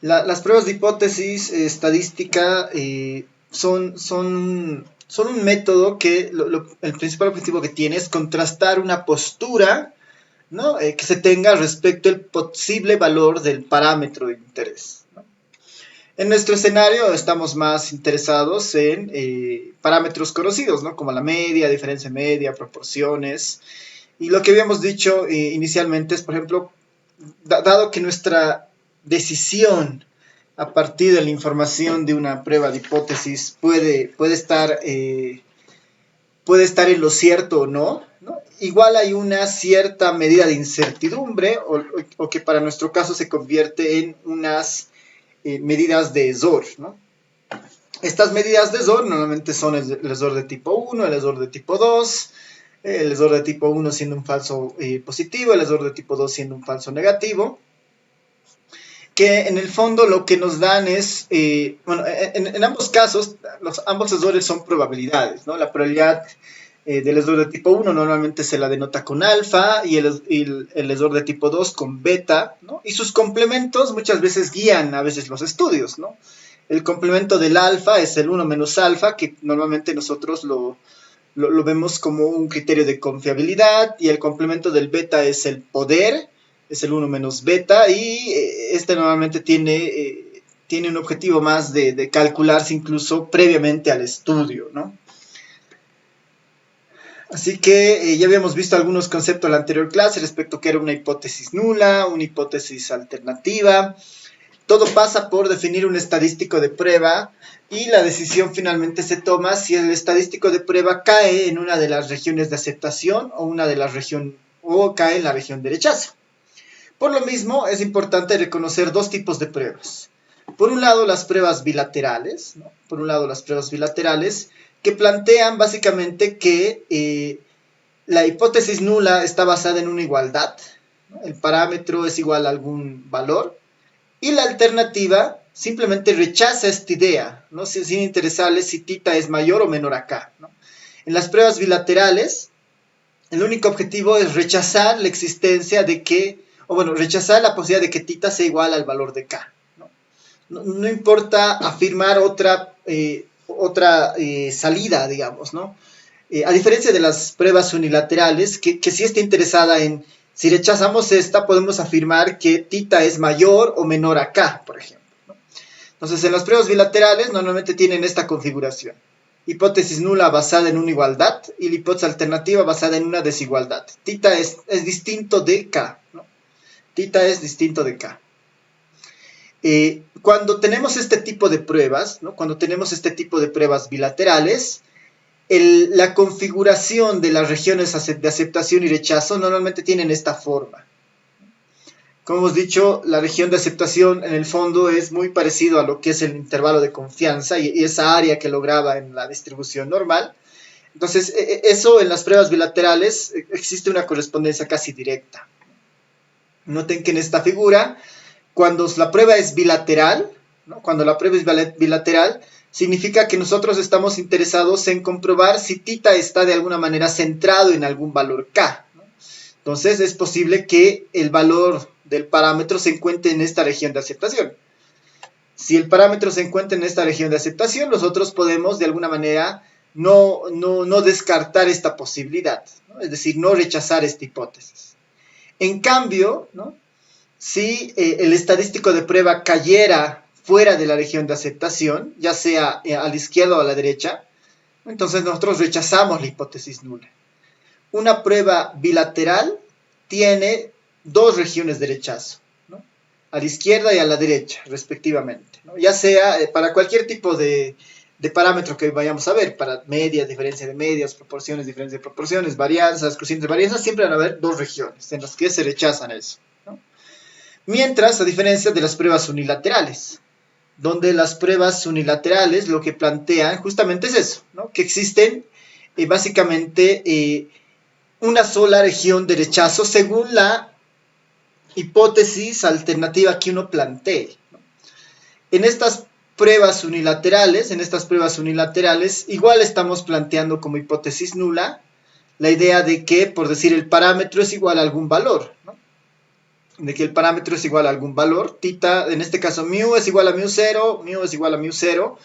Las pruebas de hipótesis estadística son un método que el principal objetivo que tiene es contrastar una postura, ¿no? Que se tenga respecto al posible valor del parámetro de interés, ¿no? En nuestro escenario estamos más interesados en parámetros conocidos, ¿no? Como la media, diferencia media, proporciones. Y lo que habíamos dicho inicialmente es, por ejemplo, dado que nuestra decisión a partir de la información de una prueba de hipótesis puede estar en lo cierto o no, ¿no? Igual hay una cierta medida de incertidumbre o que para nuestro caso se convierte en unas medidas de error, ¿no? Estas medidas de error normalmente son el error de tipo 1, el error de tipo 2, el error de tipo 1 siendo un falso positivo, el error de tipo 2 siendo un falso negativo, que en el fondo lo que nos dan es, bueno, en ambos casos, ambos errores son probabilidades, ¿no? La probabilidad del error de tipo 1 normalmente se la denota con alfa y el error de tipo 2 con beta, ¿no? Y sus complementos muchas veces guían a veces los estudios, ¿no? El complemento del alfa es el 1 menos alfa, que normalmente nosotros lo vemos como un criterio de confiabilidad, y el complemento del beta es el poder, es el 1 menos beta, y este normalmente tiene un objetivo más de calcularse incluso previamente al estudio, ¿no? Así que ya habíamos visto algunos conceptos en la anterior clase respecto a que era una hipótesis nula, una hipótesis alternativa. Todo pasa por definir un estadístico de prueba y la decisión finalmente se toma si el estadístico de prueba cae en una de las regiones de aceptación o cae en la región de rechazo. Por lo mismo, es importante reconocer dos tipos de pruebas. Por un lado, las pruebas bilaterales, ¿no? Por un lado, las pruebas bilaterales que plantean básicamente que la hipótesis nula está basada en una igualdad, ¿no? El parámetro es igual a algún valor, y la alternativa simplemente rechaza esta idea, ¿no? Sin interesarle si tita es mayor o menor a k, ¿no? En las pruebas bilaterales, el único objetivo es rechazar la existencia de que, o bueno, rechazar la posibilidad de que tita sea igual al valor de k, ¿no? No importa afirmar otra salida, digamos, ¿no? A diferencia de las pruebas unilaterales, que sí está interesada en, si rechazamos esta, podemos afirmar que tita es mayor o menor a k, por ejemplo, ¿no? Entonces, en las pruebas bilaterales normalmente tienen esta configuración. Hipótesis nula basada en una igualdad y la hipótesis alternativa basada en una desigualdad. Tita es distinto de k, ¿no? Tita es distinto de k. Cuando tenemos este tipo de pruebas, ¿no? Cuando tenemos este tipo de pruebas bilaterales, la configuración de las regiones de aceptación y rechazo normalmente tienen esta forma. Como hemos dicho, la región de aceptación en el fondo es muy parecido a lo que es el intervalo de confianza y esa área que lograba en la distribución normal. Entonces, eso en las pruebas bilaterales existe una correspondencia casi directa. Noten que en esta figura, cuando la prueba es bilateral, ¿no? Cuando la prueba es bilateral, significa que nosotros estamos interesados en comprobar si tita está de alguna manera centrado en algún valor k, ¿no? Entonces es posible que el valor del parámetro se encuentre en esta región de aceptación. Si el parámetro se encuentra en esta región de aceptación, nosotros podemos de alguna manera no descartar esta posibilidad, ¿no? Es decir, no rechazar esta hipótesis. En cambio, ¿no? Si el estadístico de prueba cayera fuera de la región de aceptación, ya sea a la izquierda o a la derecha, entonces nosotros rechazamos la hipótesis nula. Una prueba bilateral tiene dos regiones de rechazo, ¿no? A la izquierda y a la derecha, respectivamente, ¿no? Ya sea para cualquier tipo de parámetro que vayamos a ver, para medias, diferencia de medias, proporciones, diferencia de proporciones, varianzas, cocientes de varianzas, siempre van a haber dos regiones en las que se rechazan eso, ¿no? Mientras, a diferencia de las pruebas unilaterales, donde las pruebas unilaterales lo que plantean justamente es eso, ¿no? Que existen básicamente una sola región de rechazo según la hipótesis alternativa que uno plantee, ¿no? En estas pruebas unilaterales, igual estamos planteando como hipótesis nula la idea de que, por decir, el parámetro es igual a algún valor, ¿no? de que el parámetro es igual a algún valor, tita, en este caso mu es igual a mu0 es igual a mu0,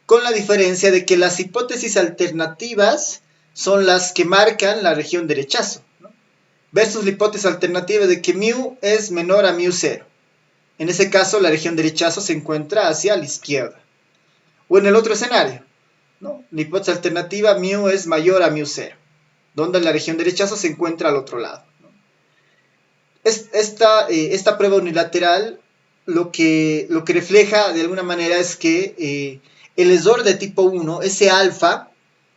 con la diferencia de que las hipótesis alternativas son las que marcan la región de rechazo, ¿no? Versus la hipótesis alternativa de que mu es menor a mu0. En ese caso, la región de rechazo se encuentra hacia la izquierda. O en el otro escenario, ¿no? La hipótesis alternativa mu es mayor a mu0, donde la región de rechazo se encuentra al otro lado. Esta prueba unilateral lo que refleja de alguna manera es que el error de tipo 1, ese alfa,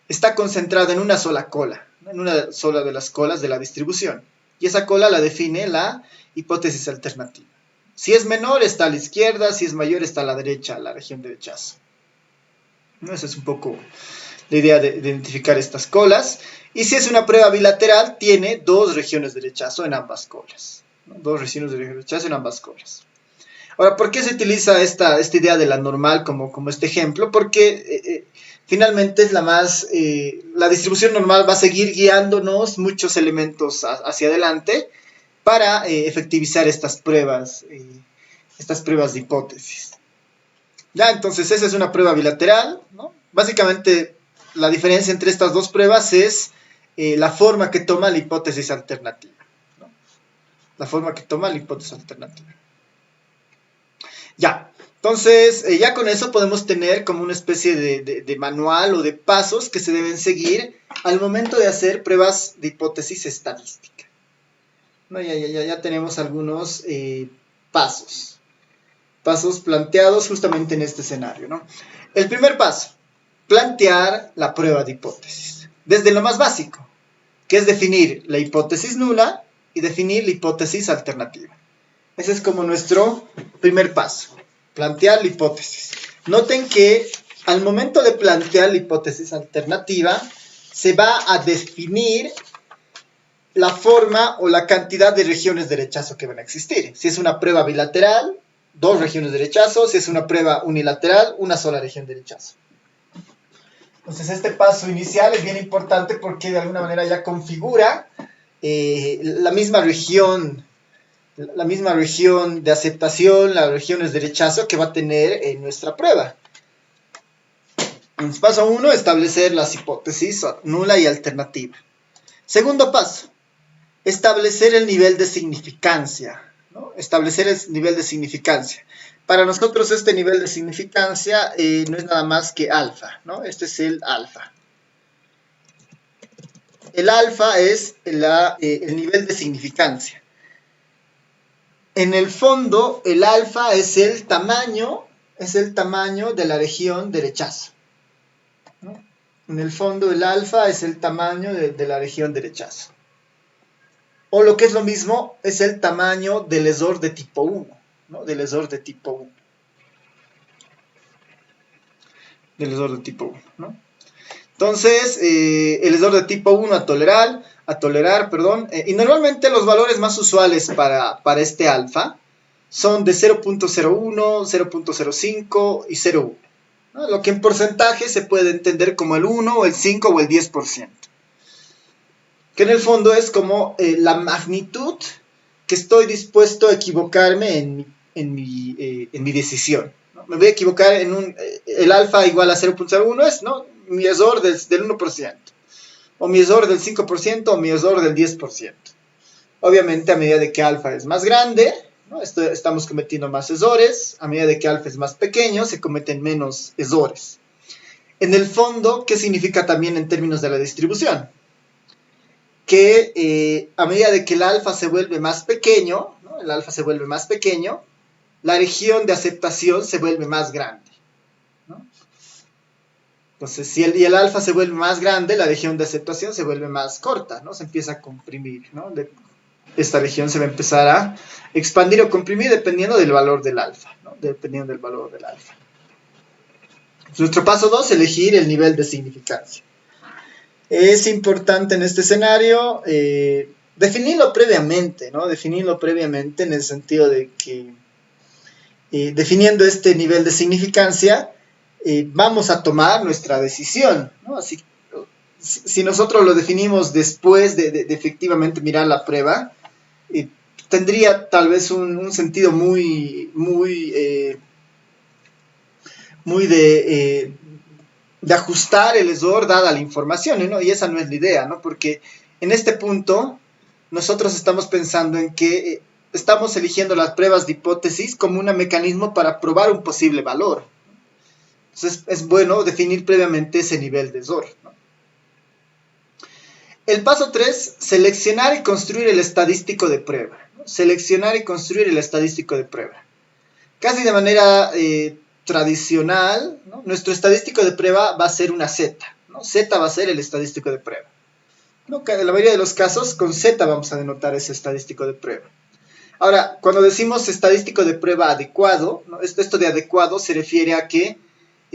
está concentrado en una sola cola, en una sola de las colas de la distribución. Y esa cola la define la hipótesis alternativa. Si es menor está a la izquierda, si es mayor está a la derecha, la región de rechazo. Esa es un poco la idea de identificar estas colas. Y si es una prueba bilateral, tiene dos regiones de rechazo en ambas colas, ¿no? Dos regiones de rechazo en ambas colas. Ahora, ¿por qué se utiliza esta idea de la normal como este ejemplo? Porque finalmente es la distribución normal va a seguir guiándonos muchos elementos hacia adelante para efectivizar estas pruebas de hipótesis. Ya, entonces esa es una prueba bilateral, ¿no? Básicamente la diferencia entre estas dos pruebas es la forma que toma la hipótesis alternativa, ¿no? La forma que toma la hipótesis alternativa. Ya, entonces ya con eso podemos tener como una especie de manual o de pasos que se deben seguir al momento de hacer pruebas de hipótesis estadística. ¿No? Ya tenemos algunos pasos planteados justamente en este escenario, ¿no? El primer paso, plantear la prueba de hipótesis, desde lo más básico, que es definir la hipótesis nula y definir la hipótesis alternativa. Ese es como nuestro primer paso, plantear la hipótesis. Noten que al momento de plantear la hipótesis alternativa, se va a definir la forma o la cantidad de regiones de rechazo que van a existir. Si es una prueba bilateral, dos regiones de rechazo. Si es una prueba unilateral, una sola región de rechazo. Entonces este paso inicial es bien importante porque de alguna manera ya configura la misma región de aceptación, las regiones de rechazo que va a tener nuestra prueba. Entonces, paso 1, establecer las hipótesis nula y alternativa. Segundo paso, establecer el nivel de significancia, ¿no? Establecer el nivel de significancia. Para nosotros este nivel de significancia no es nada más que alfa, ¿no? Este es el alfa. El alfa es el nivel de significancia. En el fondo, el alfa es el tamaño de la región de rechazo, ¿no? En el fondo, el alfa es el tamaño de la región de rechazo. O lo que es lo mismo, es el tamaño del error de tipo 1, ¿no? Del error de tipo 1. Del error de tipo 1, ¿no? Entonces, el error de tipo 1 a tolerar, y normalmente los valores más usuales para este alfa son de 0.01, 0.05 y 0.1, ¿no? Lo que en porcentaje se puede entender como el 1 o el 5 o el 10%. Que en el fondo es como la magnitud que estoy dispuesto a equivocarme en mi decisión, ¿no? Me voy a equivocar el alfa igual a 0.01 es, ¿no? Mi error del 1%, o mi error del 5%, o mi error del 10%. Obviamente a medida de que alfa es más grande, ¿no? Estamos cometiendo más errores, a medida de que alfa es más pequeño, se cometen menos errores. En el fondo, ¿qué significa también en términos de la distribución? Que a medida de que el alfa se vuelve más pequeño, ¿no? El alfa se vuelve más pequeño, la región de aceptación se vuelve más grande, ¿no? Entonces, si el alfa se vuelve más grande, la región de aceptación se vuelve más corta, ¿no? Se empieza a comprimir, ¿no? Esta región se va a empezar a expandir o comprimir dependiendo del valor del alfa, ¿no? Dependiendo del valor del alfa. Nuestro paso 2, elegir el nivel de significancia. Es importante en este escenario definirlo previamente, ¿no? Definirlo previamente en el sentido de que definiendo este nivel de significancia vamos a tomar nuestra decisión, ¿no? Así, si nosotros lo definimos después de efectivamente mirar la prueba, tendría tal vez un sentido muy de ajustar el error dada la información, ¿no? Y esa no es la idea, ¿no? Porque en este punto nosotros estamos pensando en que estamos eligiendo las pruebas de hipótesis como un mecanismo para probar un posible valor. Entonces es bueno definir previamente ese nivel de error, ¿no? El paso 3, seleccionar y construir el estadístico de prueba, ¿no? Seleccionar y construir el estadístico de prueba. Casi de manera tradicional, ¿no? Nuestro estadístico de prueba va a ser una Z, ¿no? Z va a ser el estadístico de prueba, ¿no? En la mayoría de los casos con Z vamos a denotar ese estadístico de prueba. Ahora, cuando decimos estadístico de prueba adecuado, ¿no? Esto de adecuado se refiere a que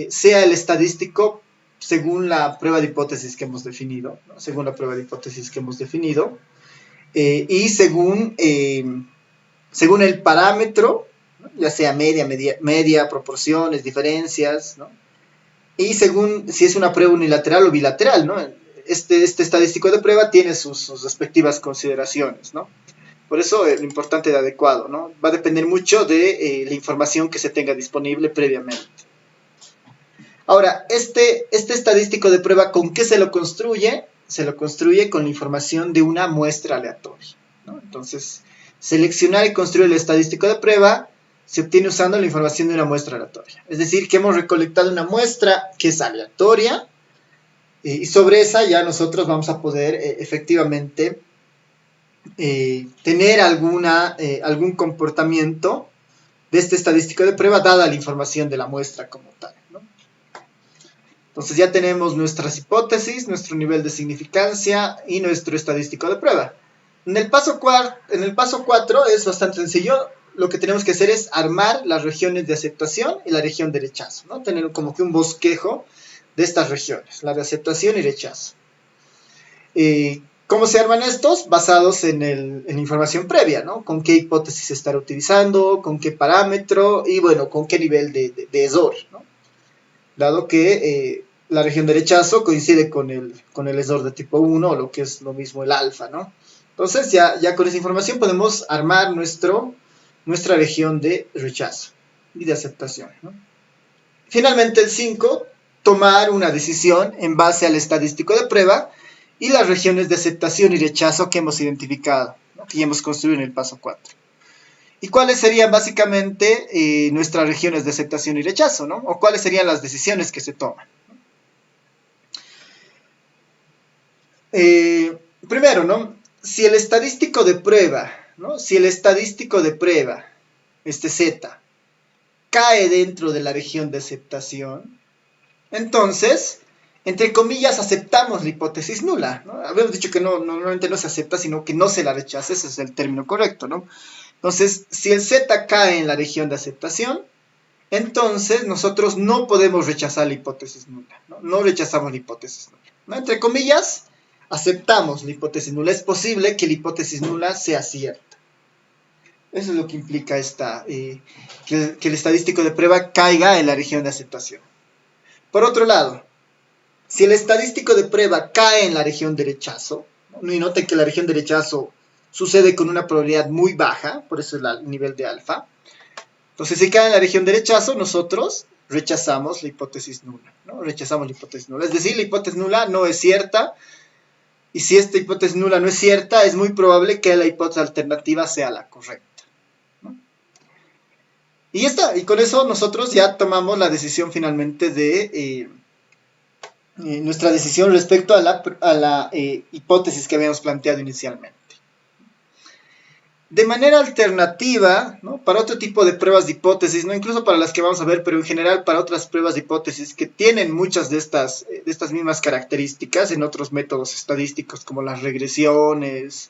sea el estadístico según la prueba de hipótesis que hemos definido, ¿no? Según la prueba de hipótesis que hemos definido, y según el parámetro, ¿no? Ya sea media, proporciones, diferencias, ¿no? Y según si es una prueba unilateral o bilateral, ¿no? Este estadístico de prueba tiene sus respectivas consideraciones, ¿no? Por eso lo importante de adecuado, ¿no? Va a depender mucho de la información que se tenga disponible previamente. Ahora, este estadístico de prueba, ¿con qué se lo construye? Se lo construye con la información de una muestra aleatoria, ¿no? Entonces, seleccionar y construir el estadístico de prueba se obtiene usando la información de una muestra aleatoria. Es decir, que hemos recolectado una muestra que es aleatoria y sobre esa ya nosotros vamos a poder efectivamente tener algún comportamiento de este estadístico de prueba dada la información de la muestra como tal, ¿no? Entonces ya tenemos nuestras hipótesis, nuestro nivel de significancia y nuestro estadístico de prueba. En el paso 4 es bastante sencillo. Lo que tenemos que hacer es armar las regiones de aceptación y la región de rechazo, ¿no? Tener como que un bosquejo de estas regiones, la de aceptación y rechazo. ¿Cómo se arman estos? Basados en información previa, ¿no? Con qué hipótesis se estará utilizando, con qué parámetro y, bueno, con qué nivel de error, ¿no? Dado que la región de rechazo coincide con el error de tipo 1, o lo que es lo mismo el alfa, ¿no? Entonces, ya con esa información podemos armar nuestra región de rechazo y de aceptación, ¿no? Finalmente, el 5, tomar una decisión en base al estadístico de prueba y las regiones de aceptación y rechazo que hemos identificado, ¿no? Que ya hemos construido en el paso 4. ¿Y cuáles serían básicamente nuestras regiones de aceptación y rechazo, ¿no? O cuáles serían las decisiones que se toman, ¿no? Primero, ¿no? Si el estadístico de prueba, ¿no? Si el estadístico de prueba, este Z, cae dentro de la región de aceptación, entonces, entre comillas, aceptamos la hipótesis nula, ¿no? Habíamos dicho que normalmente no se acepta, sino que no se la rechaza, ese es el término correcto, ¿no? Entonces, si el Z cae en la región de aceptación, entonces nosotros no podemos rechazar la hipótesis nula, ¿no? No rechazamos la hipótesis nula, ¿no? Entre comillas, aceptamos la hipótesis nula. Es posible que la hipótesis nula sea cierta. Eso es lo que implica que el estadístico de prueba caiga en la región de aceptación. Por otro lado, si el estadístico de prueba cae en la región de rechazo, ¿no? Y noten que la región de rechazo sucede con una probabilidad muy baja, por eso es el nivel de alfa. Entonces, si cae en la región de rechazo, nosotros rechazamos la hipótesis nula, ¿no? Rechazamos la hipótesis nula. Es decir, la hipótesis nula no es cierta, y si esta hipótesis nula no es cierta, es muy probable que la hipótesis alternativa sea la correcta, ¿no? Y ya está, y con eso nosotros ya tomamos la decisión finalmente de nuestra decisión respecto a la hipótesis que habíamos planteado inicialmente. De manera alternativa, ¿no? Para otro tipo de pruebas de hipótesis, no incluso para las que vamos a ver, pero en general para otras pruebas de hipótesis que tienen muchas de estas mismas características en otros métodos estadísticos como las regresiones,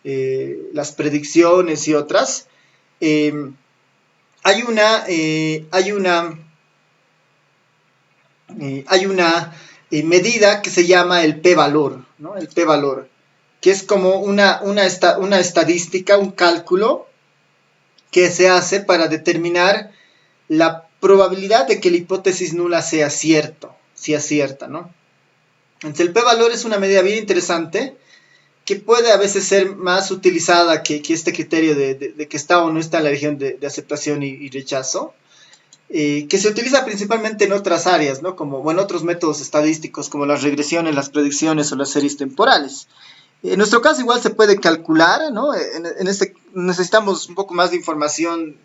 las predicciones y otras, hay una medida que se llama el p-valor, ¿no? El p-valor, que es como una estadística, un cálculo que se hace para determinar la probabilidad de que la hipótesis nula sea cierta, ¿no? Entonces el p-valor es una medida bien interesante que puede a veces ser más utilizada que este criterio de que está o no está en la región de aceptación y rechazo, que se utiliza principalmente en otras áreas, ¿no? Como, o en otros métodos estadísticos, como las regresiones, las predicciones o las series temporales. En nuestro caso igual se puede calcular, ¿no? En este necesitamos un poco más de información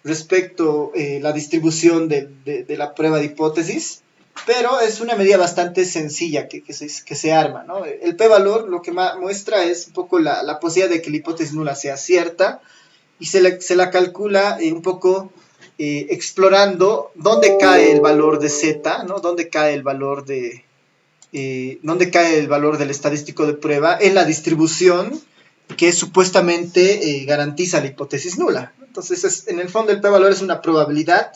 respecto a la distribución de la prueba de hipótesis, pero es una medida bastante sencilla que se arma, ¿no? El p-valor lo que muestra es un poco la posibilidad de que la hipótesis nula sea cierta y se la calcula un poco explorando dónde cae el valor de z, ¿no? Dónde cae el valor dónde cae el valor del estadístico de prueba en la distribución que supuestamente garantiza la hipótesis nula. Entonces, en el fondo, el p-valor es una probabilidad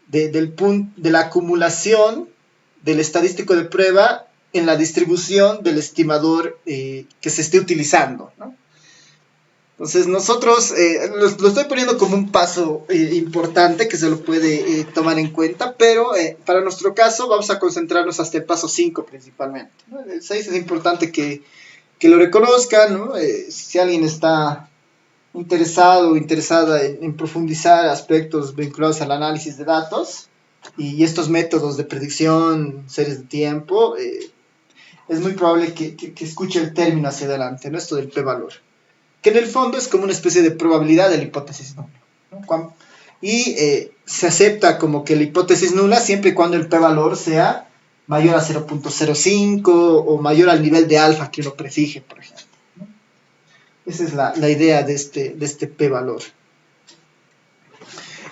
de la acumulación del estadístico de prueba en la distribución del estimador que se esté utilizando, ¿no? Entonces, nosotros lo estoy poniendo como un paso importante que se lo puede tomar en cuenta, pero para nuestro caso vamos a concentrarnos hasta el paso 5 principalmente, ¿no? El 6 es importante que lo reconozcan, ¿no? Si alguien está interesado o interesada en profundizar aspectos vinculados al análisis de datos y estos métodos de predicción, series de tiempo, es muy probable que escuche el término hacia adelante, ¿no? Esto del p-valor, que en el fondo es como una especie de probabilidad de la hipótesis nula, ¿no? Y se acepta como que la hipótesis nula siempre y cuando el p-valor sea mayor a 0.05 o mayor al nivel de alfa que uno prefije, por ejemplo. Esa es la idea de este p-valor.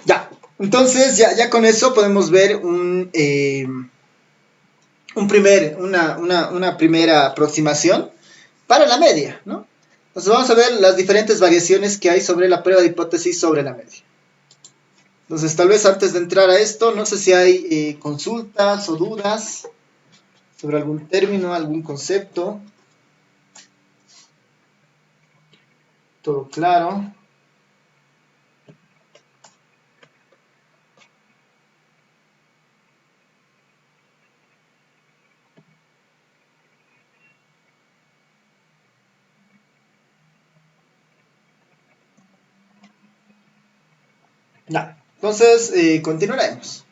Ya, entonces ya con eso podemos ver una primera aproximación para la media, ¿no? Entonces vamos a ver las diferentes variaciones que hay sobre la prueba de hipótesis sobre la media. Entonces tal vez antes de entrar a esto, no sé si hay consultas o dudas sobre algún término, algún concepto. Todo claro. Ya, entonces continuaremos.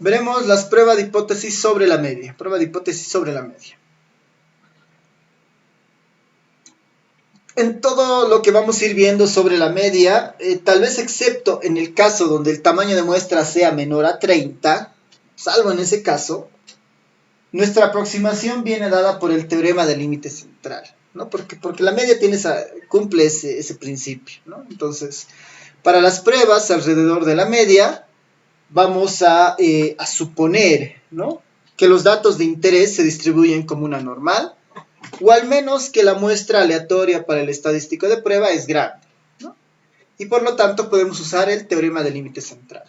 Veremos las pruebas de hipótesis sobre la media. Prueba de hipótesis sobre la media. En todo lo que vamos a ir viendo sobre la media, tal vez excepto en el caso donde el tamaño de muestra sea menor a 30, salvo en ese caso, nuestra aproximación viene dada por el teorema del límite central, ¿no? Porque la media cumple ese principio, ¿no? Entonces, para las pruebas alrededor de la media, vamos a suponer, ¿no?, que los datos de interés se distribuyen como una normal, o al menos que la muestra aleatoria para el estadístico de prueba es grande, ¿no? Y por lo tanto podemos usar el teorema del límite central.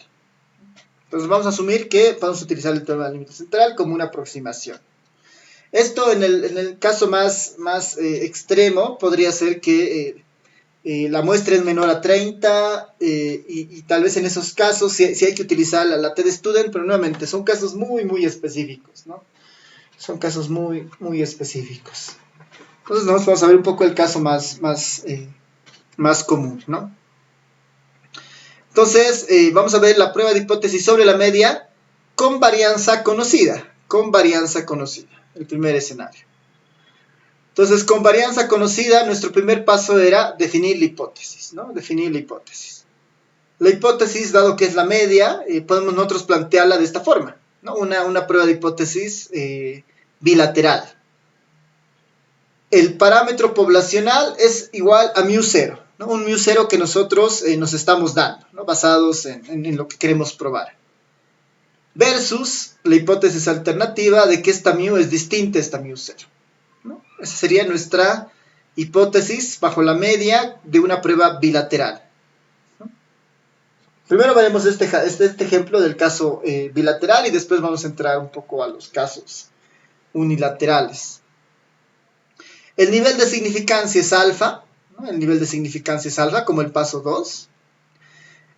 Entonces vamos a asumir que vamos a utilizar el teorema del límite central como una aproximación. Esto en el caso más extremo podría ser que la muestra es menor a 30 y tal vez en esos casos sí hay que utilizar la t-de-student, pero nuevamente son casos muy específicos, ¿no? Son casos muy específicos. Entonces vamos a ver un poco el caso más común, ¿no? Entonces vamos a ver la prueba de hipótesis sobre la media con varianza conocida, el primer escenario. Entonces, con varianza conocida, nuestro primer paso era definir la hipótesis, ¿no? Definir la hipótesis. La hipótesis, dado que es la media, podemos nosotros plantearla de esta forma, ¿no? Una prueba de hipótesis bilateral. El parámetro poblacional es igual a μ0, ¿no? Un μ0 que nosotros nos estamos dando, ¿no?, basados en lo que queremos probar. Versus la hipótesis alternativa de que esta μ es distinta a esta μ0. ¿No? Esa sería nuestra hipótesis bajo la media de una prueba bilateral, ¿no? Primero veremos este ejemplo del caso bilateral y después vamos a entrar un poco a los casos unilaterales. El nivel de significancia es alfa, ¿no? El nivel de significancia es alfa como el paso 2.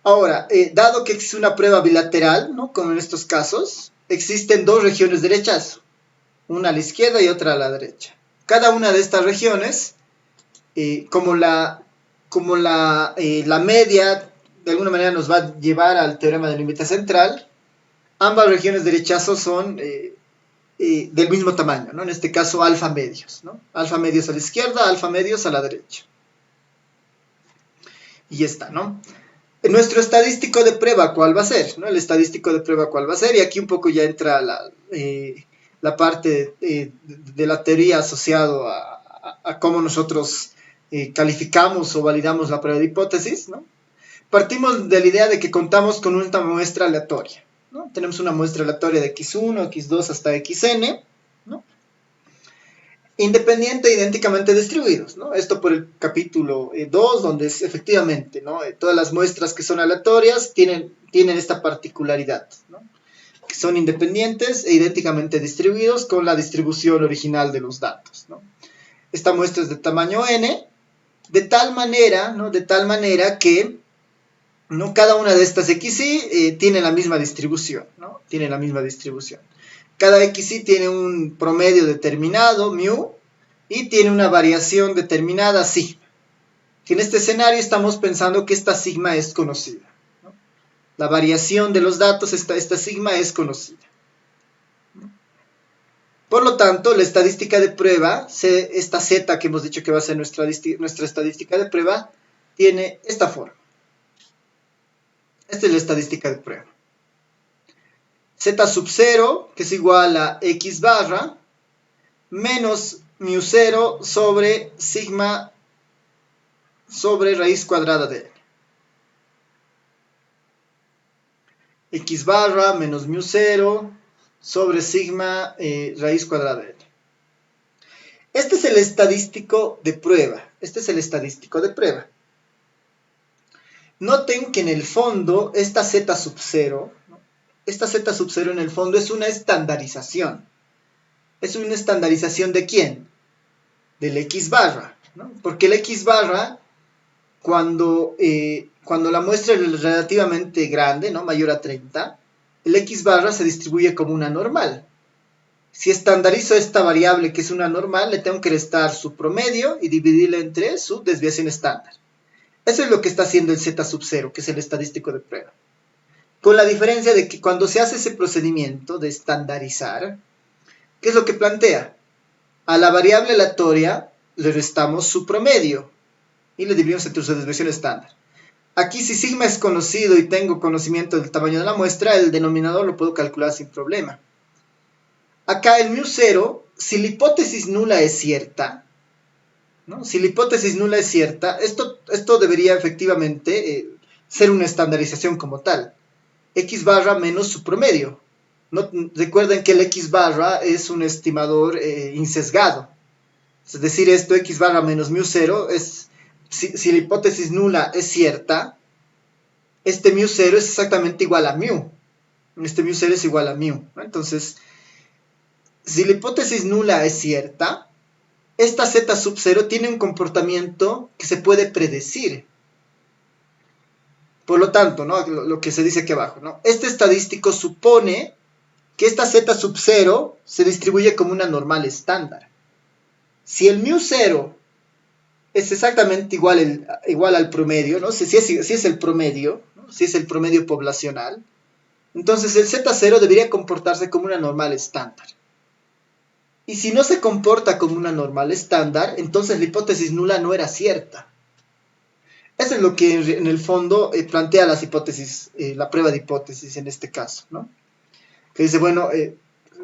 Ahora, dado que existe una prueba bilateral, ¿no?, como en estos casos, existen dos regiones de rechazo, una a la izquierda y otra a la derecha. Cada una de estas regiones, la media de alguna manera nos va a llevar al teorema del límite central, ambas regiones de rechazo son del mismo tamaño, ¿no? En este caso alfa medios, ¿no? Alfa medios a la izquierda, alfa medios a la derecha. Y ya está, ¿no? Nuestro estadístico de prueba, ¿cuál va a ser? ¿No? El estadístico de prueba, ¿cuál va a ser? Y aquí un poco ya entra la parte de la teoría asociado a cómo nosotros calificamos o validamos la prueba de hipótesis, ¿no? Partimos de la idea de que contamos con una muestra aleatoria, ¿no? Tenemos una muestra aleatoria de x1, x2 hasta xn, ¿no? Independiente e idénticamente distribuidos, ¿no? Esto por el capítulo 2, donde efectivamente, ¿no? Todas las muestras que son aleatorias tienen esta particularidad, ¿no? Que son independientes e idénticamente distribuidos con la distribución original de los datos, ¿no? Esta muestra es de tamaño n, de tal manera, ¿no? De tal manera que, ¿no? Cada una de estas xi tiene la misma distribución, ¿no? Tiene la misma distribución. Cada xi tiene un promedio determinado, mu, y tiene una variación determinada, sigma. Que en este escenario estamos pensando que esta sigma es conocida, ¿no? La variación de los datos, esta sigma es conocida. Por lo tanto, la estadística de prueba, esta z que hemos dicho que va a ser nuestra estadística de prueba, tiene esta forma. Esta es la estadística de prueba. Z sub 0, que es igual a x barra, menos mu 0 sobre sigma sobre raíz cuadrada de n. X barra menos mu 0 sobre sigma raíz cuadrada de n. Este es el estadístico de prueba. Este es el estadístico de prueba. Noten que en el fondo, esta z sub 0, ¿no? Esta z sub 0 en el fondo es una estandarización. ¿Es una estandarización de quién? Del x barra, ¿no? Porque el x barra, cuando la muestra es relativamente grande, ¿no? Mayor a 30, el x barra se distribuye como una normal. Si estandarizo esta variable que es una normal, le tengo que restar su promedio y dividirla entre su desviación estándar. Eso es lo que está haciendo el z sub 0, que es el estadístico de prueba. Con la diferencia de que cuando se hace ese procedimiento de estandarizar, ¿qué es lo que plantea? A la variable aleatoria le restamos su promedio y le dividimos entre su desviación estándar. Aquí, si sigma es conocido y tengo conocimiento del tamaño de la muestra, el denominador lo puedo calcular sin problema. Acá el mu 0, si la hipótesis nula es cierta, ¿no? Si la hipótesis nula es cierta, esto debería efectivamente ser una estandarización como tal. X barra menos su promedio. ¿No? Recuerden que el X barra es un estimador insesgado. Es decir, esto X barra menos mu 0 es, si la hipótesis nula es cierta, este mu 0 es exactamente igual a mu. Este mu 0 es igual a mu, ¿no? Entonces, si la hipótesis nula es cierta, esta z sub 0 tiene un comportamiento que se puede predecir. Por lo tanto, ¿no? Lo que se dice aquí abajo, ¿no? Este estadístico supone que esta z sub 0 se distribuye como una normal estándar. Si el mu 0 es exactamente igual al promedio, ¿no? Si es el promedio, ¿no? Si es el promedio poblacional, entonces el z0 debería comportarse como una normal estándar. Y si no se comporta como una normal estándar, entonces la hipótesis nula no era cierta. Eso es lo que en el fondo plantea las hipótesis, la prueba de hipótesis en este caso, ¿no? Que dice, bueno,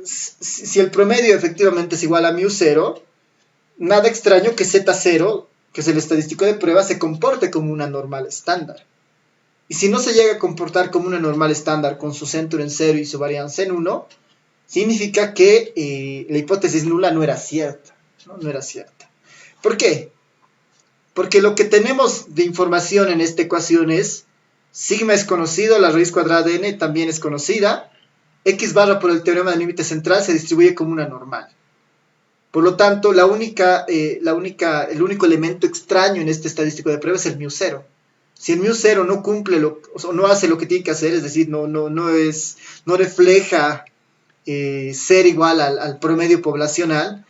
si el promedio efectivamente es igual a mu 0, nada extraño que z0, que es el estadístico de prueba, se comporte como una normal estándar. Y si no se llega a comportar como una normal estándar con su centro en 0 y su varianza en 1, significa que la hipótesis nula no era cierta, ¿no? No era cierta. ¿Por qué? Porque lo que tenemos de información en esta ecuación es sigma es conocido, la raíz cuadrada de n también es conocida, x barra por el teorema del límite central se distribuye como una normal. Por lo tanto, el único elemento extraño en este estadístico de prueba es el mu 0. Si el mu 0 no cumple o no hace lo que tiene que hacer, es decir, no refleja ser igual al promedio poblacional,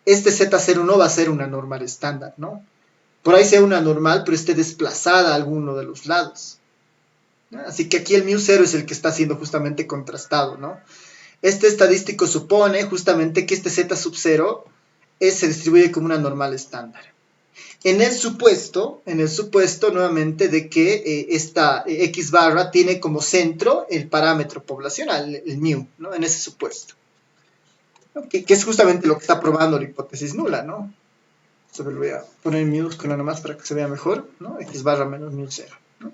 este Z0 no va a ser una normal estándar, ¿no? Por ahí sea una normal, pero esté desplazada a alguno de los lados, ¿no? Así que aquí el μ0 es el que está siendo justamente contrastado, ¿no? Este estadístico supone justamente que este Z sub 0 se distribuye como una normal estándar. En el supuesto nuevamente de que esta X barra tiene como centro el parámetro poblacional, el μ, ¿no? En ese supuesto. Que es justamente lo que está probando la hipótesis nula, ¿no? Entonces lo voy a poner en minúscula nomás para que se vea mejor, ¿no? X barra menos μ0, ¿no?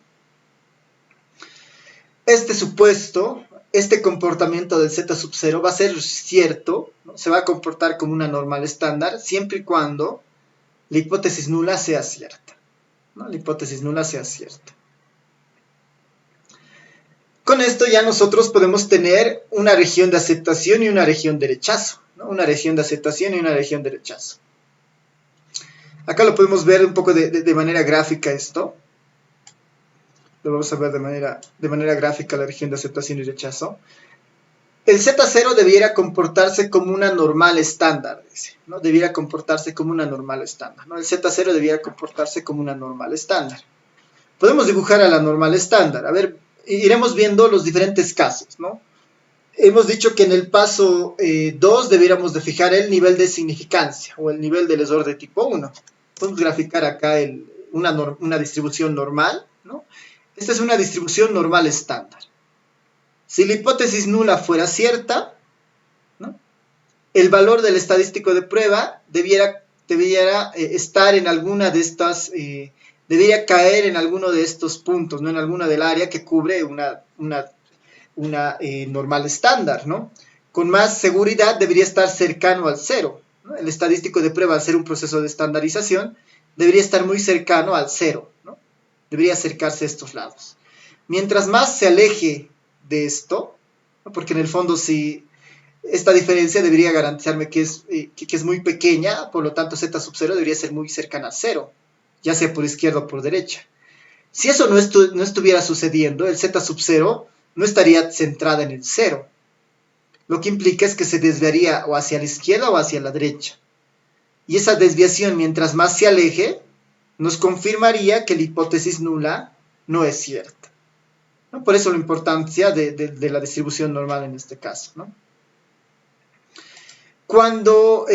Este supuesto, este comportamiento del Z sub 0 va a ser cierto, ¿no? Se va a comportar como una normal estándar siempre y cuando la hipótesis nula sea cierta, ¿no? La hipótesis nula sea cierta. Con esto ya nosotros podemos tener una región de aceptación y una región de rechazo, ¿no? Una región de aceptación y una región de rechazo. Acá lo podemos ver un poco de manera gráfica esto. Lo vamos a ver de manera gráfica la región de aceptación y rechazo. El Z0 debiera comportarse como una normal estándar, dice, ¿no? Debiera comportarse como una normal estándar, ¿no? El Z0 debiera comportarse como una normal estándar. Podemos dibujar a la normal estándar. A ver, iremos viendo los diferentes casos, ¿no? Hemos dicho que en el paso 2 debiéramos de fijar el nivel de significancia o el nivel del error de tipo 1. Podemos graficar acá una distribución normal, ¿no? Esta es una distribución normal estándar. Si la hipótesis nula fuera cierta, ¿no? El valor del estadístico de prueba debiera estar en alguna de estas, debería caer en alguno de estos puntos, ¿no? En alguna del área que cubre una normal estándar, ¿no? Con más seguridad debería estar cercano al 0, ¿no? El estadístico de prueba, al ser un proceso de estandarización, debería estar muy cercano al 0, ¿no? Debería acercarse a estos lados. Mientras más se aleje de esto, ¿no? Porque en el fondo si esta diferencia debería garantizarme que es muy pequeña, por lo tanto Z sub 0 debería ser muy cercana a 0, ya sea por izquierda o por derecha. Si eso no estuviera sucediendo, el Z sub 0 no estaría centrada en el 0. Lo que implica es que se desviaría o hacia la izquierda o hacia la derecha. Y esa desviación, mientras más se aleje, nos confirmaría que la hipótesis nula no es cierta, ¿no? Por eso la importancia de la distribución normal en este caso, ¿no? Cuando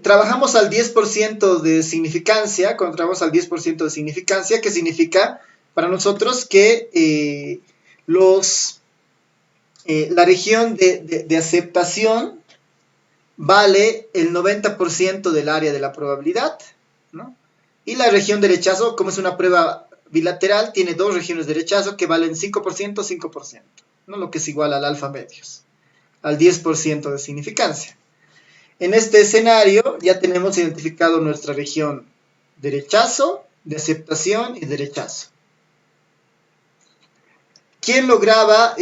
trabajamos al 10% de significancia, ¿qué significa? Para nosotros que la región de aceptación vale el 90% del área de la probabilidad, ¿no? Y la región de rechazo, como es una prueba bilateral, tiene dos regiones de rechazo que valen 5%, 5%, ¿no? Lo que es igual al alfa medios, al 10% de significancia. En este escenario ya tenemos identificado nuestra región de rechazo, de aceptación y de rechazo. ¿Quién lograba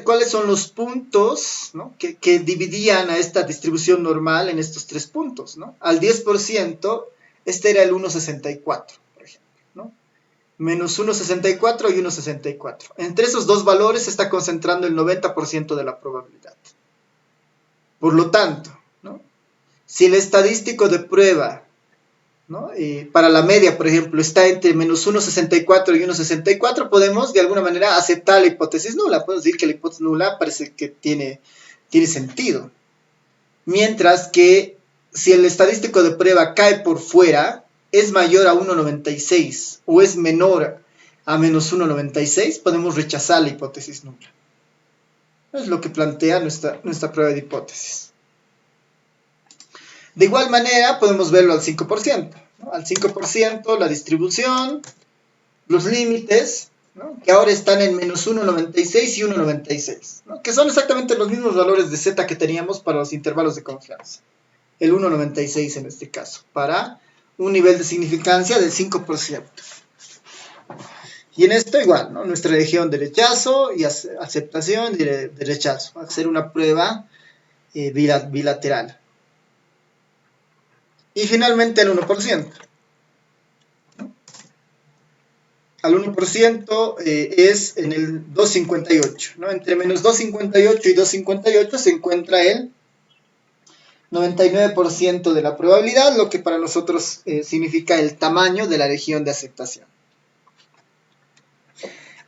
cuáles son los puntos, ¿no? que dividían a esta distribución normal en estos tres puntos, ¿no? Al 10%, este era el 1,64, por ejemplo, ¿no? Menos 1,64 y 1,64. Entre esos dos valores se está concentrando el 90% de la probabilidad. Por lo tanto, ¿no? Si el estadístico de prueba, ¿no? Para la media, por ejemplo, está entre menos 1,64 y 1,64, podemos de alguna manera aceptar la hipótesis nula. Podemos decir que la hipótesis nula parece que tiene sentido. Mientras que si el estadístico de prueba cae por fuera, es mayor a 1,96 o es menor a menos 1,96, podemos rechazar la hipótesis nula. Es lo que plantea nuestra prueba de hipótesis. De igual manera, podemos verlo al 5%, ¿no? Al 5%, la distribución, los límites, ¿no? Que ahora están en menos 1,96 y 1,96, ¿no? Que son exactamente los mismos valores de Z que teníamos para los intervalos de confianza. El 1,96 en este caso, para un nivel de significancia del 5%. Y en esto igual, ¿no? Nuestra región de rechazo y aceptación de rechazo. Va a ser una prueba bilateral. Y finalmente el 1%. ¿No? Al 1% es en el 2,58. ¿No? Entre menos 2,58 y 2,58 se encuentra el 99% de la probabilidad, lo que para nosotros significa el tamaño de la región de aceptación.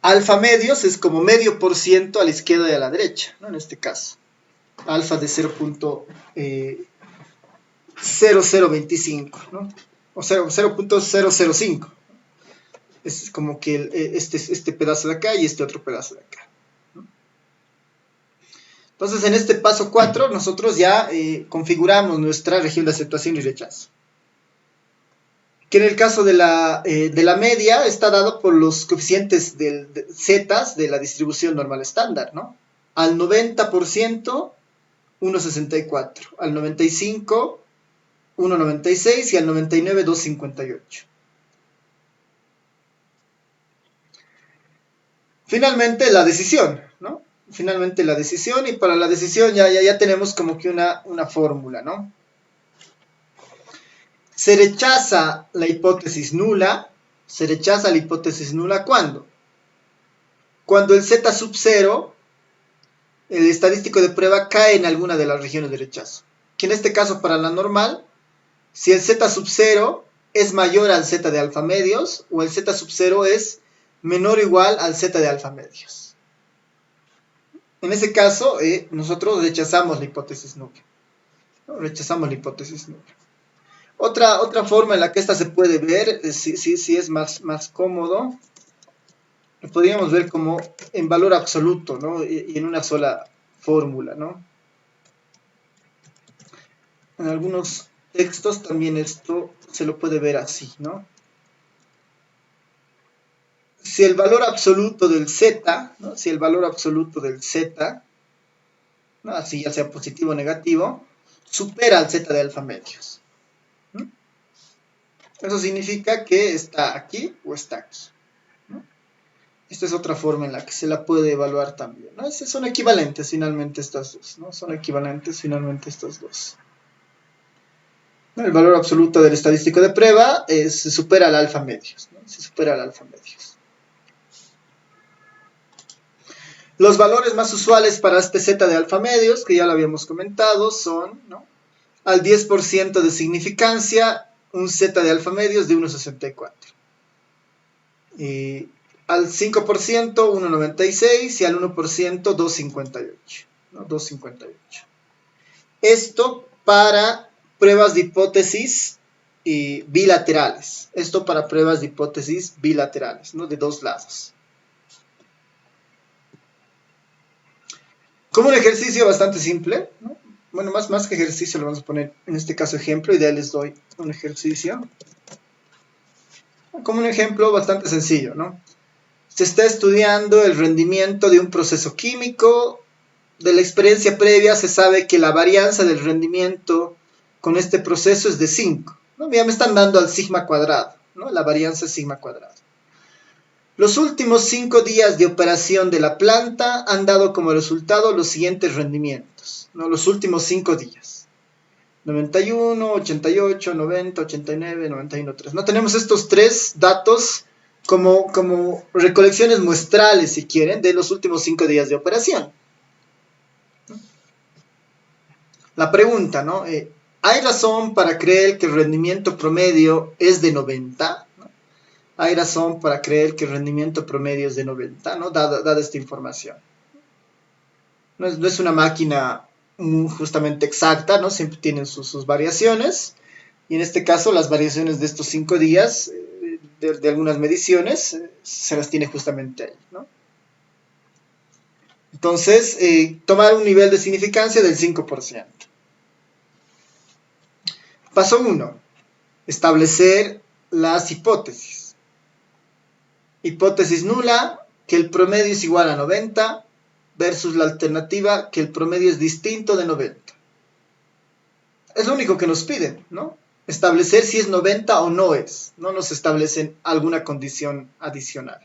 Alfa medios es como medio por ciento a la izquierda y a la derecha, ¿no? En este caso. Alfa de 0.0025, ¿no? O 0.005. Es como que este pedazo de acá y este otro pedazo de acá. Entonces, en este paso 4, nosotros ya configuramos nuestra región de aceptación y rechazo. Que en el caso de la media está dado por los coeficientes zetas de la distribución normal estándar, ¿no? Al 90%, 1,64. Al 95%, 1,96. Y al 99%, 2,58. Finalmente, la decisión, ¿no? Finalmente la decisión, y para la decisión ya tenemos como que una fórmula, ¿no? Se rechaza la hipótesis nula. ¿Se rechaza la hipótesis nula cuándo? Cuando el z sub 0, el estadístico de prueba, cae en alguna de las regiones de rechazo. Que en este caso, para la normal, si el z sub 0 es mayor al z de alfa medios, o el z sub 0 es menor o igual al z de alfa medios. En ese caso, nosotros rechazamos la hipótesis nula. ¿No? Rechazamos la hipótesis nula. Otra forma en la que esta se puede ver, si es más cómodo, lo podríamos ver como en valor absoluto, ¿no? Y en una sola fórmula, ¿no? En algunos textos también esto se lo puede ver así, ¿no? Si el valor absoluto del z, ¿no? Si el valor absoluto del z, ¿no? Así ya sea positivo o negativo, supera al z de alfa medios. ¿No? Eso significa que está aquí o está aquí. ¿No? Esta es otra forma en la que se la puede evaluar también, ¿no? Son equivalentes finalmente estas dos, ¿no? Son equivalentes finalmente estas dos. El valor absoluto del estadístico de prueba se supera al alfa medios, ¿no? Se supera al alfa medios. Los valores más usuales para este z de alfa medios, que ya lo habíamos comentado, son, ¿no? Al 10% de significancia, un z de alfa medios de 1,64. Al 5%, 1,96. Y al 1%, 2,58. ¿No? 2,58. Esto para pruebas de hipótesis bilaterales. Esto para pruebas de hipótesis bilaterales, ¿no? De dos lados. Como un ejercicio bastante simple, ¿no? Bueno, más que ejercicio, lo vamos a poner en este caso ejemplo, y de ahí les doy un ejercicio. Como un ejemplo bastante sencillo, ¿no? Se está estudiando el rendimiento de un proceso químico. De la experiencia previa se sabe que la varianza del rendimiento con este proceso es de 5. ¿No? Ya me están dando al sigma cuadrado, ¿no? La varianza es sigma cuadrado. Los últimos 5 días de operación de la planta han dado como resultado los siguientes rendimientos, ¿no? Los últimos 5 días. 91, 88, 90, 89, 91, 3. ¿No? Tenemos estos tres datos como recolecciones muestrales, si quieren, de los últimos 5 días de operación. La pregunta, ¿no? ¿Hay razón para creer que el rendimiento promedio es de 90? ¿No? Hay razón para creer que el rendimiento promedio es de 90, ¿no? Dada esta información. No es una máquina justamente exacta, ¿no? Siempre tienen sus variaciones. Y en este caso, las variaciones de estos 5 días, de algunas mediciones, se las tiene justamente ahí, ¿no? Entonces, tomar un nivel de significancia del 5%. Paso 1. Establecer las hipótesis. Hipótesis nula, que el promedio es igual a 90, versus la alternativa, que el promedio es distinto de 90. Es lo único que nos piden, ¿no? Establecer si es 90 o no es. No nos establecen alguna condición adicional.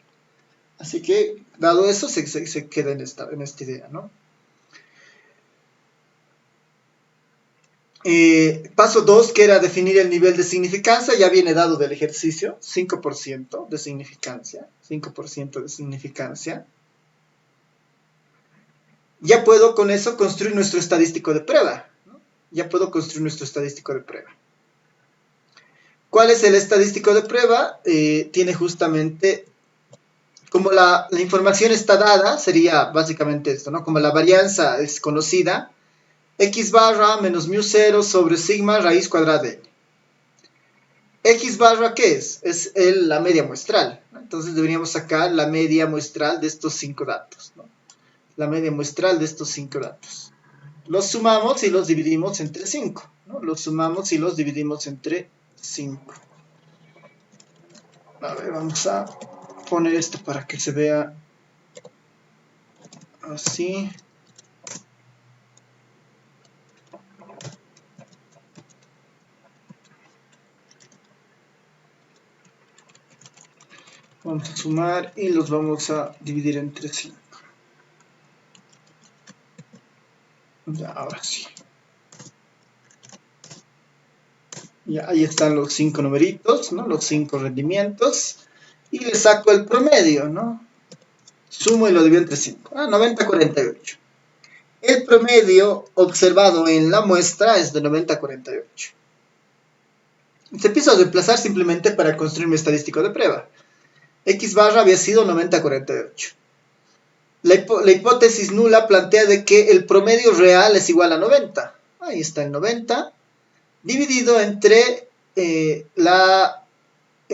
Así que, dado eso, se queda en esta idea, ¿no? Paso 2, que era definir el nivel de significancia, ya viene dado del ejercicio, 5% de significancia, 5% de significancia. Ya puedo con eso construir nuestro estadístico de prueba, ¿no? ya puedo construir nuestro estadístico de prueba. ¿Cuál es el estadístico de prueba? Tiene justamente, como la información está dada, sería básicamente esto, ¿no? Como la varianza es conocida, x barra menos mu 0 sobre sigma raíz cuadrada de n. X barra, ¿qué es? Es la media muestral, ¿no? Entonces deberíamos sacar la media muestral de estos 5 datos, ¿no? La media muestral de estos 5 datos. Los sumamos y los dividimos entre 5, ¿no? Los sumamos y los dividimos entre 5. A ver, vamos a poner esto para que se vea así. Vamos a sumar y los vamos a dividir entre 5. Ya, ahora sí. Ya, ahí están los 5 numeritos, ¿no? Los 5 rendimientos. Y le saco el promedio, ¿no? Sumo y lo divido entre 5. 90-48. El promedio observado en la muestra es de 90-48. Se empieza a reemplazar simplemente para construir mi estadístico de prueba. X barra había sido 90-48. La hipótesis nula plantea de que el promedio real es igual a 90. Ahí está el 90, dividido entre el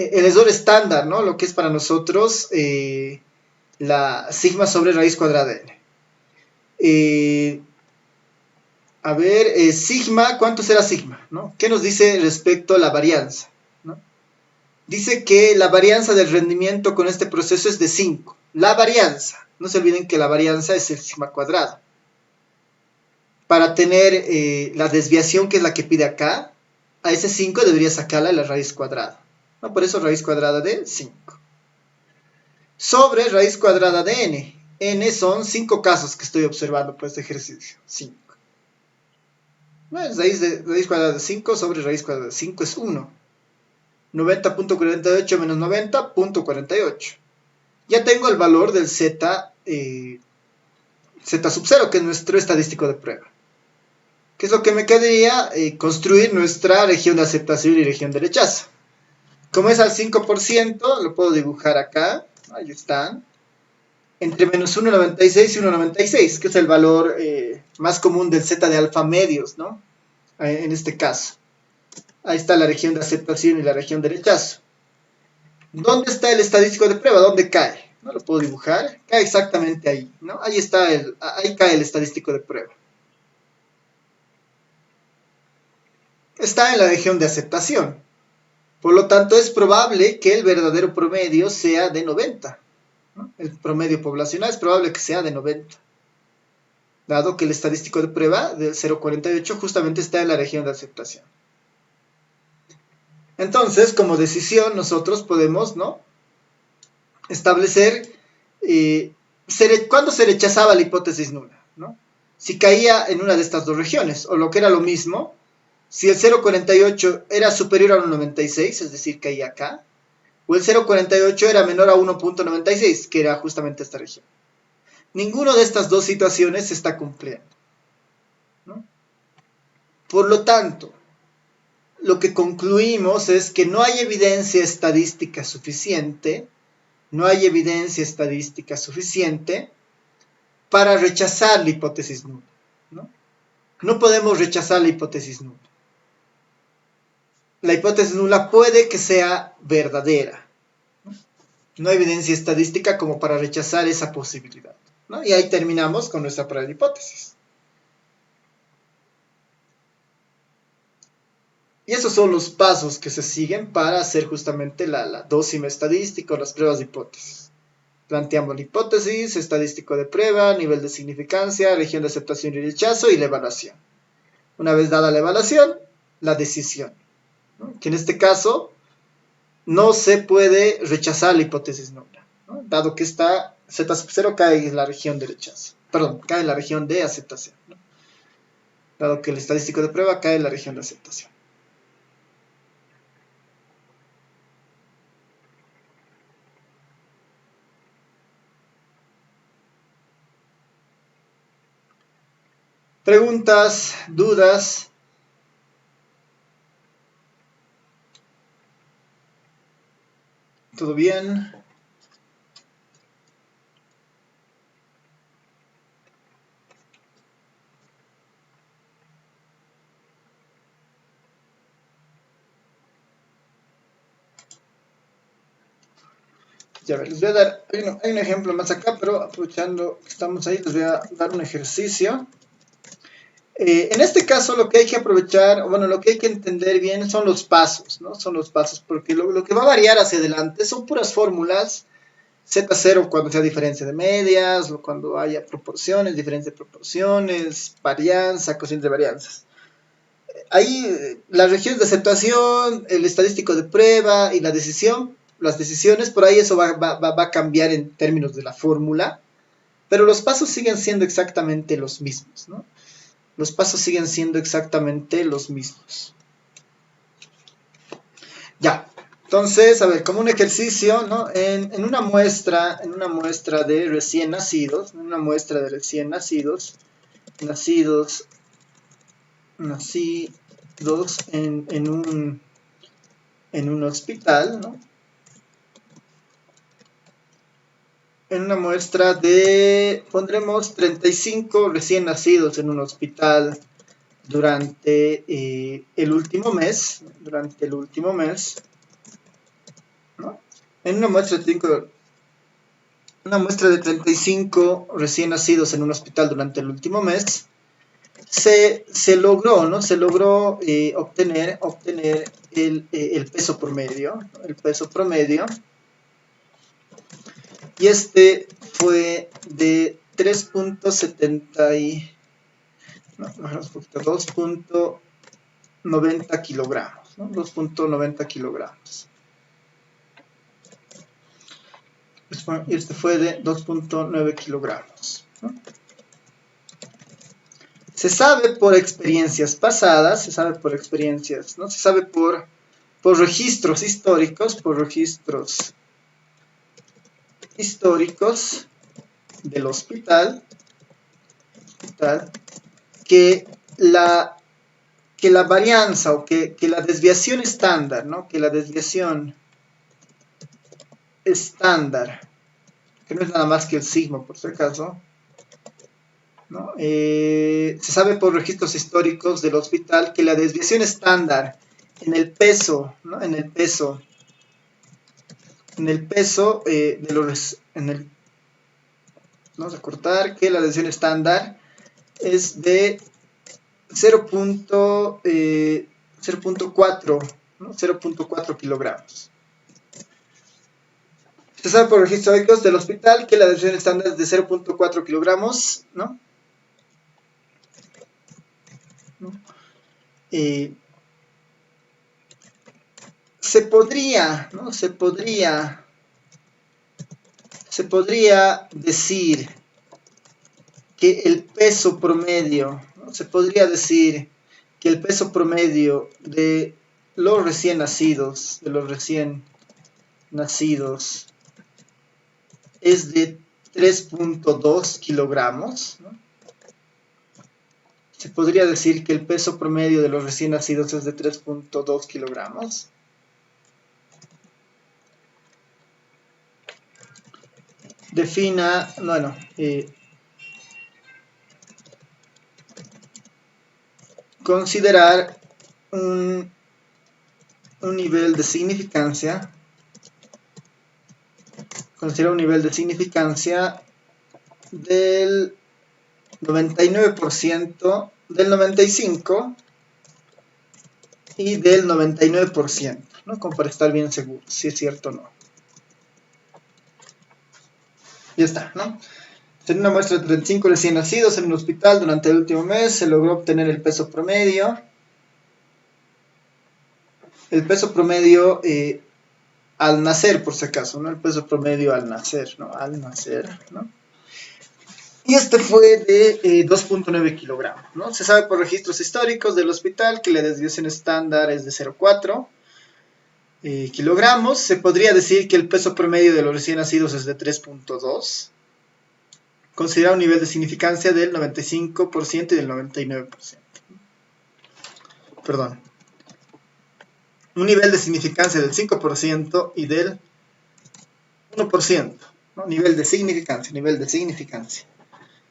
error estándar, ¿no? Lo que es para nosotros la sigma sobre raíz cuadrada de n. A ver, sigma, ¿cuánto será sigma? ¿No? ¿Qué nos dice respecto a la varianza? ¿No? Dice que la varianza del rendimiento con este proceso es de 5. La varianza, no se olviden que la varianza es el sigma cuadrado. Para tener la desviación, que es la que pide acá, a ese 5 debería sacarla la raíz cuadrada, ¿no? Por eso raíz cuadrada de 5. Sobre raíz cuadrada de n. N son 5 casos que estoy observando por este ejercicio. 5. Raíz cuadrada de 5 sobre raíz cuadrada de 5 es 1. 90.48 menos 90.48. Ya tengo el valor del z, z sub 0, que es nuestro estadístico de prueba. ¿Qué es lo que me quedaría? Construir nuestra región de aceptación y región de rechazo. Como es al 5%, lo puedo dibujar acá. Ahí están. Entre menos 1,96 y 1,96, que es el valor más común del z de alfa medios, ¿no? En este caso. Ahí está la región de aceptación y la región de rechazo. ¿Dónde está el estadístico de prueba? ¿Dónde cae? No lo puedo dibujar. Cae exactamente ahí, ¿no? Ahí está ahí cae el estadístico de prueba. Está en la región de aceptación. Por lo tanto, es probable que el verdadero promedio sea de 90. ¿No? El promedio poblacional es probable que sea de 90. Dado que el estadístico de prueba del 0,48 justamente está en la región de aceptación. Entonces, como decisión, nosotros podemos, ¿no?, establecer cuándo se rechazaba la hipótesis nula, ¿no? Si caía en una de estas dos regiones, o lo que era lo mismo, si el 0,48 era superior a 1,96, es decir, caía acá, o el 0,48 era menor a 1,96, que era justamente esta región. Ninguna de estas dos situaciones se está cumpliendo, ¿no? Por lo tanto, lo que concluimos es que no hay evidencia estadística suficiente, para rechazar la hipótesis nula, ¿no? No podemos rechazar la hipótesis nula. La hipótesis nula puede que sea verdadera. No hay evidencia estadística como para rechazar esa posibilidad, ¿no? Y ahí terminamos con nuestra prueba de hipótesis. Y esos son los pasos que se siguen para hacer justamente la dócima estadística o las pruebas de hipótesis. Planteamos la hipótesis, estadístico de prueba, nivel de significancia, región de aceptación y rechazo y la evaluación. Una vez dada la evaluación, la decisión, ¿no? Que en este caso no se puede rechazar la hipótesis nula, ¿no? Dado que esta z sub 0 cae en la región de rechazo. Perdón, cae en la región de aceptación, ¿no? Dado que el estadístico de prueba cae en la región de aceptación. Preguntas, dudas. ¿todo bien? Ya ver, les voy a dar, hay un ejemplo más acá, pero aprovechando que estamos ahí, les voy a dar un ejercicio. En este caso lo que hay que aprovechar, bueno, lo que hay que entender bien son los pasos, ¿no? Son los pasos, porque lo que va a variar hacia adelante son puras fórmulas. Z0 cuando sea diferencia de medias, o cuando haya proporciones, diferencia de proporciones, varianza, cociente de varianzas. Ahí las regiones de aceptación, el estadístico de prueba y la decisión, las decisiones, por ahí eso va a cambiar en términos de la fórmula, pero los pasos siguen siendo exactamente los mismos, ¿no? Los pasos siguen siendo exactamente los mismos. Ya, entonces, a ver, como un ejercicio, ¿no? En una muestra de recién nacidos, nacidos en un hospital, ¿no? En una muestra de, pondremos 35 recién nacidos en un hospital durante el último mes, ¿no? En una muestra de 35 recién nacidos en un hospital durante el último mes, se logró, ¿no? Se logró obtener el peso promedio, ¿no? El peso promedio, y este fue de 3.70 y, no, 2.90 kilogramos, ¿no? 2.90 kilogramos. Este fue de 2.9 kilogramos, ¿no? Se sabe por experiencias pasadas, ¿no? Se sabe por registros históricos del hospital, que la varianza o que la desviación estándar, ¿no? Que la desviación estándar, que no es nada más que el sigma por si acaso, ¿no? Se sabe por registros históricos del hospital que la desviación estándar en el peso, ¿no? Vamos a cortar que la desviación estándar es de 0.4, ¿no? 0.4 kilogramos. Se sabe por registros históricos del hospital que la desviación estándar es de 0.4 kilogramos, ¿no? Se podría, ¿no? Se podría decir que el peso promedio, ¿no? Se podría decir que el peso promedio de los recién nacidos, es de 3.2 kilogramos, ¿no? Se podría decir que el peso promedio de los recién nacidos es de 3.2 kilogramos. Defina, bueno, considerar un nivel de significancia, del 99%, del 95% y del 99%, ¿no? Como para estar bien seguro si es cierto o no. Ya está, ¿no? En una muestra de 35 recién nacidos en un hospital durante el último mes se logró obtener el peso promedio. El peso promedio al nacer, por si acaso, ¿no? El peso promedio al nacer, ¿no? ¿no? Y este fue de 2.9 kilogramos, ¿no? Se sabe por registros históricos del hospital que la desviación estándar es de 0.4 kilogramos. Se podría decir que el peso promedio de los recién nacidos es de 3.2. Considera un nivel de significancia del 95% y del 99%. Perdón. Un nivel de significancia del 5% y del 1%, ¿no? Nivel de significancia, nivel de significancia.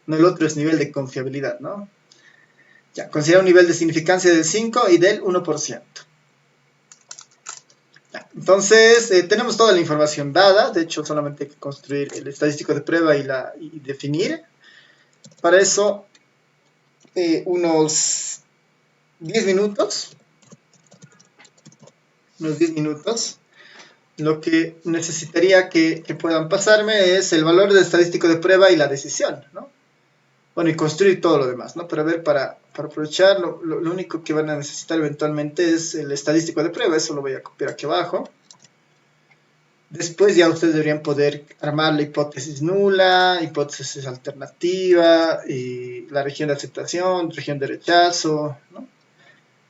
No, el otro es nivel de confiabilidad, ¿no? Ya, considera un nivel de significancia del 5 y del 1%. Ya, entonces, tenemos toda la información dada. De hecho, solamente hay que construir el estadístico de prueba y definir. Para eso, unos 10 minutos. Unos 10 minutos. Lo que necesitaría que puedan pasarme es el valor del estadístico de prueba y la decisión, ¿no? Bueno, y construir todo lo demás, ¿no? Pero a ver, para aprovechar, lo único que van a necesitar eventualmente es el estadístico de prueba. Eso lo voy a copiar aquí abajo. Después ya ustedes deberían poder armar la hipótesis nula, hipótesis alternativa, y la región de aceptación, región de rechazo, ¿no?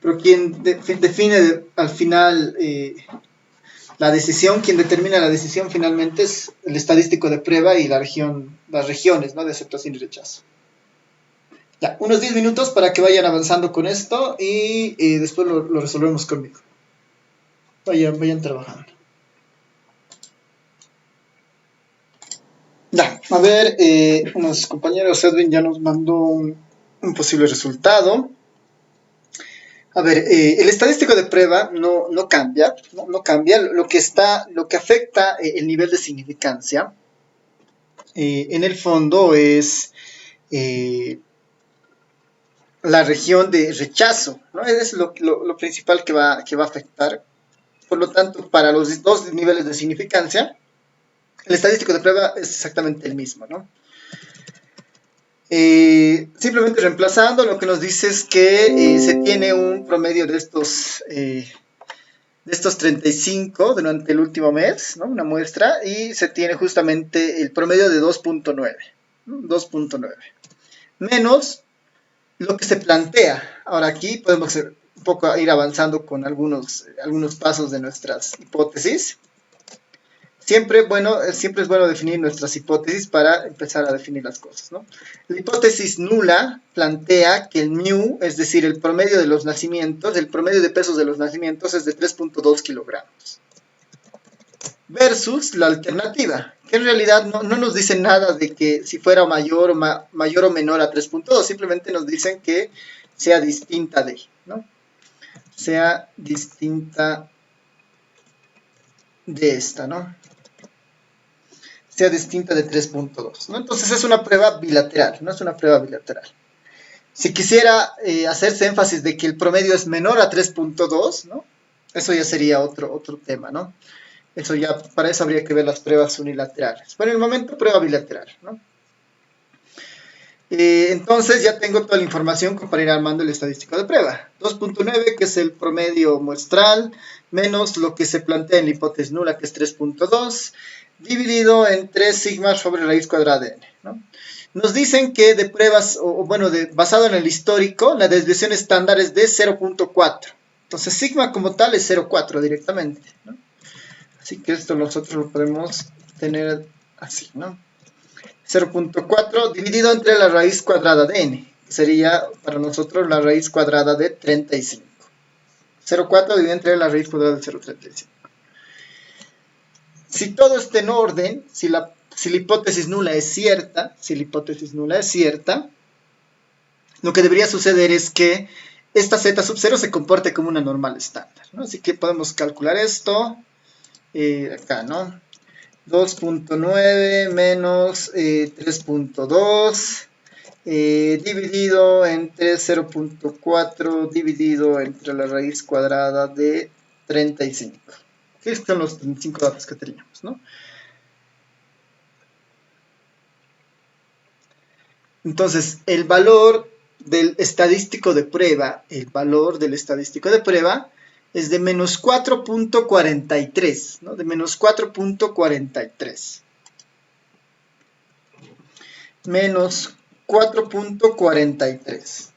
Pero quien define al final la decisión, quien determina la decisión finalmente es el estadístico de prueba y las regiones, ¿no? De aceptación y rechazo. Ya, unos 10 minutos para que vayan avanzando con esto y después lo resolvemos conmigo. Vayan trabajando. Ya, a ver, unos compañeros, Edwin ya nos mandó un posible resultado. A ver, el estadístico de prueba no cambia, no cambia. Lo que afecta el nivel de significancia, en el fondo es la región de rechazo, ¿no? Es lo principal que va a afectar. Por lo tanto, para los dos niveles de significancia, el estadístico de prueba es exactamente el mismo, ¿no? Simplemente reemplazando, lo que nos dice es que se tiene un promedio de estos 35 durante el último mes, ¿no? Una muestra, y se tiene justamente el promedio de 2.9, ¿no? 2.9, menos lo que se plantea. Ahora aquí podemos un poco ir avanzando con algunos pasos de nuestras hipótesis. Siempre es bueno definir nuestras hipótesis para empezar a definir las cosas, ¿no? La hipótesis nula plantea que el mu, es decir, el promedio de los nacimientos, el promedio de pesos de los nacimientos es de 3.2 kilogramos. Versus la alternativa, que en realidad no nos dice nada de que si fuera mayor o menor a 3.2, simplemente nos dicen que sea distinta de, ¿no? Sea distinta de esta, ¿no? Sea distinta de 3.2, ¿no? Entonces es una prueba bilateral, ¿no? Es una prueba bilateral. Si quisiera hacerse énfasis de que el promedio es menor a 3.2, ¿no? Eso ya sería otro tema, ¿no? Para eso habría que ver las pruebas unilaterales. Bueno, en el momento, prueba bilateral, ¿no? Entonces ya tengo toda la información para ir armando el estadístico de prueba. 2.9, que es el promedio muestral, menos lo que se plantea en la hipótesis nula, que es 3.2, dividido en 3 sigma sobre raíz cuadrada de n, ¿no? Nos dicen que de pruebas, basado en el histórico, la desviación estándar es de 0.4. Entonces sigma como tal es 0.4 directamente, ¿no? Así que esto nosotros lo podemos tener así, ¿no? 0.4 dividido entre la raíz cuadrada de n, que sería para nosotros la raíz cuadrada de 35. 0.4 dividido entre la raíz cuadrada de 0.35. Si todo está en orden, si la hipótesis nula es cierta, lo que debería suceder es que esta z sub 0 se comporte como una normal estándar, ¿no? Así que podemos calcular esto, acá, ¿no? 2.9 menos 3.2 dividido entre 0.4 dividido entre la raíz cuadrada de 35. Estos son los 35 datos que teníamos, ¿no? Entonces, el valor del estadístico de prueba, es de menos 4.43, ¿no? De menos 4.43. Menos 4.43.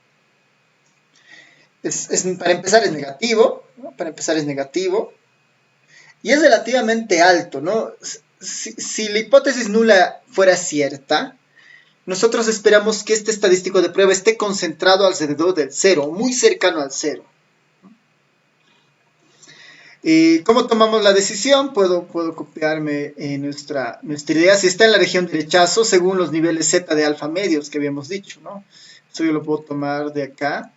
Para empezar es negativo, ¿no? Y es relativamente alto, ¿no? Si la hipótesis nula fuera cierta, nosotros esperamos que este estadístico de prueba esté concentrado alrededor del 0, muy cercano al 0. ¿Cómo tomamos la decisión? Puedo copiarme nuestra idea. Si está en la región de rechazo, según los niveles Z de alfa medios que habíamos dicho, ¿no? Eso yo lo puedo tomar de acá.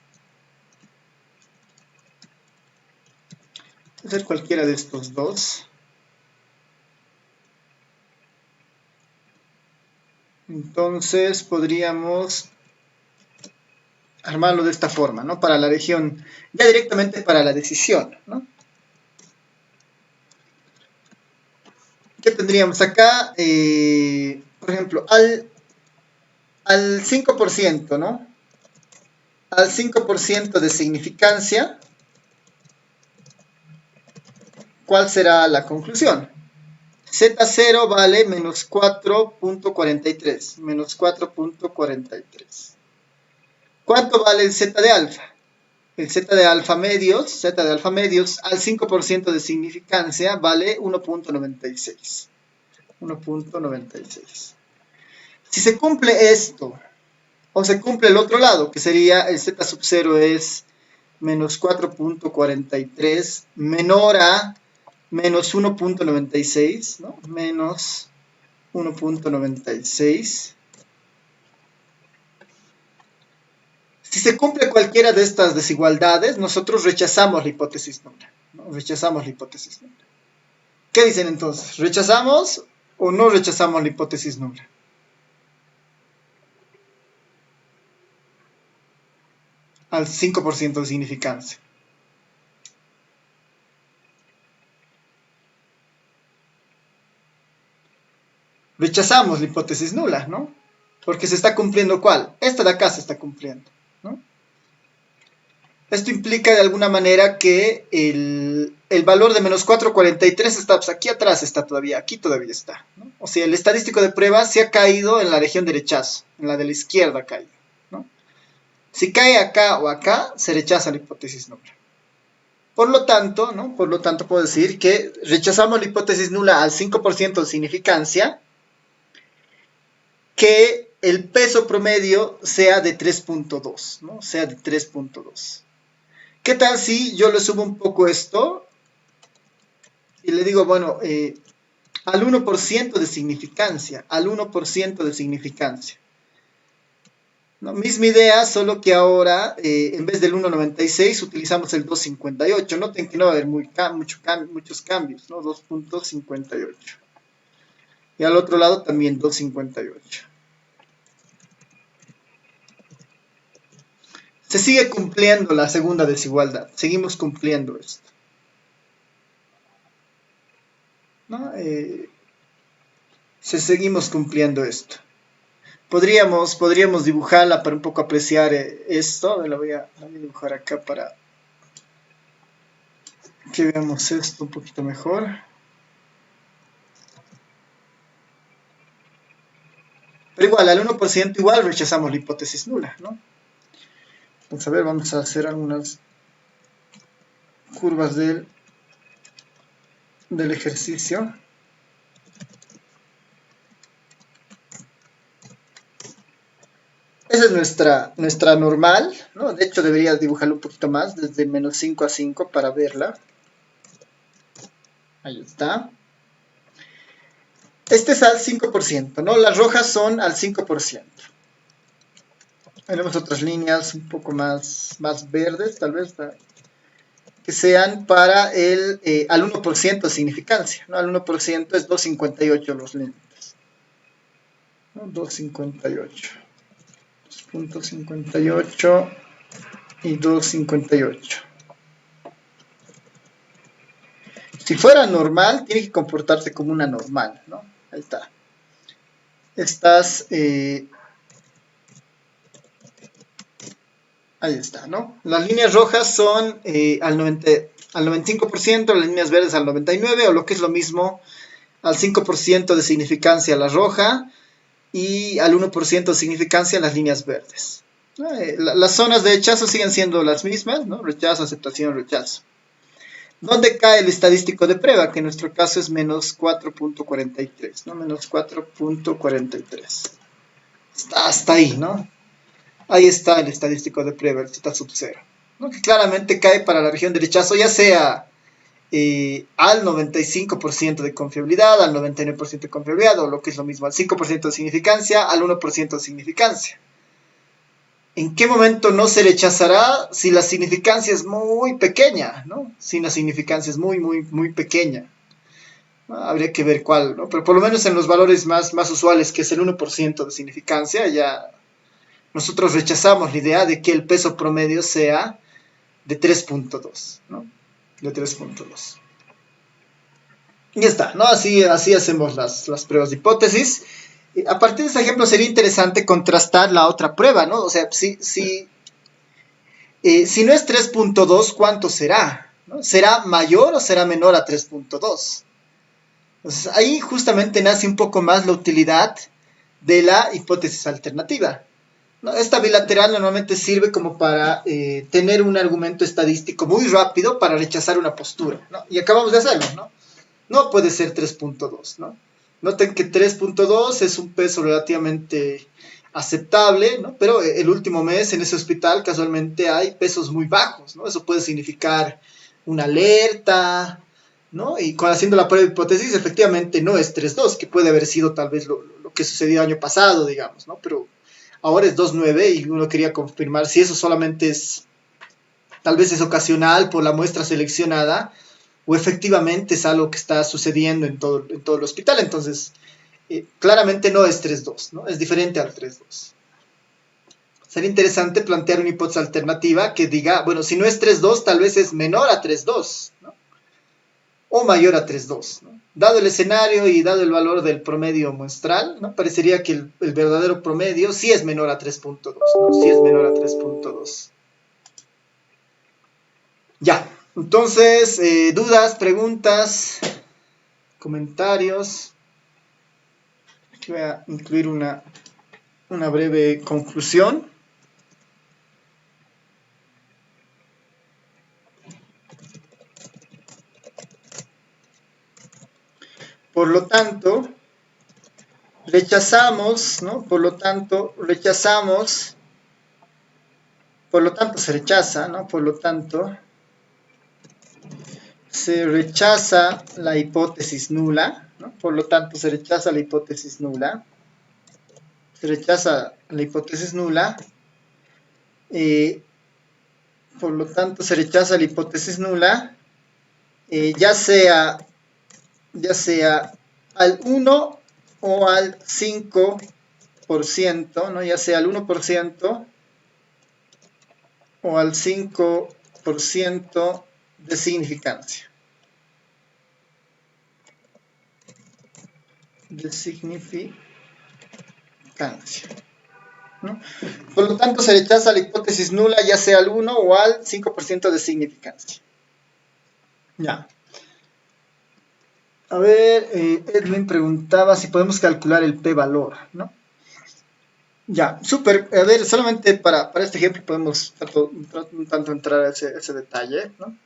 Puede ser cualquiera de estos dos. Entonces podríamos armarlo de esta forma, ¿no? Para la región, ya directamente para la decisión, ¿no? ¿Qué tendríamos acá? Por ejemplo, al 5%, ¿no? Al 5% de significancia, ¿cuál será la conclusión? Z0 vale menos 4.43. Menos 4.43. ¿Cuánto vale el Z de alfa? El Z de alfa medios al 5% de significancia vale 1.96. 1.96. Si se cumple esto, o se cumple el otro lado, que sería el Z sub 0 es menos 4.43 menor a menos 1.96, ¿no? Menos 1.96. Si se cumple cualquiera de estas desigualdades, nosotros rechazamos la hipótesis nula, ¿no? Rechazamos la hipótesis nula. ¿Qué dicen entonces? ¿Rechazamos o no rechazamos la hipótesis nula? Al 5% de significancia. Rechazamos la hipótesis nula, ¿no? Porque se está cumpliendo ¿cuál? Esta de acá se está cumpliendo, ¿no? Esto implica de alguna manera que el valor de menos 4.43 está pues, aquí atrás, está todavía, aquí todavía está, ¿no? O sea, el estadístico de prueba se ha caído en la región de rechazo, en la de la izquierda ha caído, ¿no? Si cae acá o acá, se rechaza la hipótesis nula. Por lo tanto, ¿no? Por lo tanto, puedo decir que rechazamos la hipótesis nula al 5% de significancia, que el peso promedio sea de 3.2, ¿no? Sea de 3.2. ¿Qué tal si yo le subo un poco esto y le digo, bueno, al 1% de significancia, al 1% de significancia? ¿No? Misma idea, solo que ahora en vez del 1.96 utilizamos el 2.58. Noten que no va a haber muchos cambios, ¿no? 2.58. Y al otro lado también 2.58. Se sigue cumpliendo la segunda desigualdad. Seguimos cumpliendo esto, ¿no? Seguimos cumpliendo esto. Podríamos dibujarla para un poco apreciar esto. La voy a dibujar acá para que veamos esto un poquito mejor. Pero igual, al 1% igual rechazamos la hipótesis nula, ¿no? Vamos a ver, vamos a hacer algunas curvas del ejercicio. Esa es nuestra normal, ¿no? De hecho, deberías dibujarlo un poquito más, desde menos 5 a 5 para verla. Ahí está. Este es al 5%, ¿no? Las rojas son al 5%. Tenemos otras líneas un poco más verdes, tal vez, que sean para al 1% de significancia, ¿no? Al 1% es 2.58 los límites, ¿no? 2.58. 2.58 y 2.58. Si fuera normal, tiene que comportarse como una normal, ¿no? Ahí está. Ahí está, ¿no? Las líneas rojas son al 95%, las líneas verdes al 99%, o lo que es lo mismo, al 5% de significancia la roja y al 1% de significancia las líneas verdes. Las zonas de rechazo siguen siendo las mismas, ¿no? Rechazo, aceptación, rechazo. ¿Dónde cae el estadístico de prueba? Que en nuestro caso es menos 4.43, ¿no? Menos 4.43. Hasta ahí, ¿no? Ahí está el estadístico de prueba, el Z sub 0, ¿no? Que claramente cae para la región de rechazo, ya sea al 95% de confiabilidad, al 99% de confiabilidad, o lo que es lo mismo, al 5% de significancia, al 1% de significancia. ¿En qué momento no se rechazará si la significancia es muy pequeña, ¿no? Si la significancia es muy, muy, muy pequeña. ¿No? Habría que ver cuál, ¿no? Pero por lo menos en los valores más usuales, que es el 1% de significancia, ya nosotros rechazamos la idea de que el peso promedio sea de 3.2, ¿no? De 3.2. Y ya está, ¿no? Así hacemos las pruebas de hipótesis. A partir de ese ejemplo sería interesante contrastar la otra prueba, ¿no? O sea, si no es 3.2, ¿cuánto será? ¿No? ¿Será mayor o será menor a 3.2? Entonces ahí justamente nace un poco más la utilidad de la hipótesis alternativa. ¿No? Esta bilateral normalmente sirve como para tener un argumento estadístico muy rápido para rechazar una postura, ¿no? Y acabamos de hacerlo, ¿no? No puede ser 3.2, ¿no? Noten que 3.2 es un peso relativamente aceptable, ¿no? Pero el último mes en ese hospital casualmente hay pesos muy bajos, ¿no? Eso puede significar una alerta, ¿no? Y con haciendo la prueba de hipótesis, efectivamente no es 3.2, que puede haber sido tal vez lo que sucedió el año pasado, digamos, ¿no? Pero ahora es 2.9 y uno quería confirmar si eso solamente es, tal vez es ocasional por la muestra seleccionada, o efectivamente es algo que está sucediendo en todo el hospital. Entonces, claramente no es 3.2, ¿no? Es diferente al 3.2. Sería interesante plantear una hipótesis alternativa que diga, bueno, si no es 3.2, tal vez es menor a 3.2, ¿no? O mayor a 3.2, ¿no? Dado el escenario y dado el valor del promedio muestral, ¿no? Parecería que el verdadero promedio sí es menor a 3.2, ¿no? Sí es menor a 3.2. Ya, entonces, dudas, preguntas, comentarios. Aquí voy a incluir una breve conclusión. Por lo tanto, rechazamos, ¿no? Por lo tanto se rechaza, ¿no? Por lo tanto, se rechaza la hipótesis nula, ¿no? Por lo tanto, se rechaza la hipótesis nula. Se rechaza la hipótesis nula. Eh, por lo tanto, se rechaza la hipótesis nula, ya sea al 1 o al 5%, ¿no? Ya sea al 1% o al 5% de significancia. De significancia, ¿no? Por lo tanto, se rechaza la hipótesis nula ya sea al 1 o al 5% de significancia. Ya. A ver, Edwin preguntaba si podemos calcular el p-valor, ¿no? Ya, súper. A ver, solamente para este ejemplo podemos tanto entrar a ese detalle, ¿no?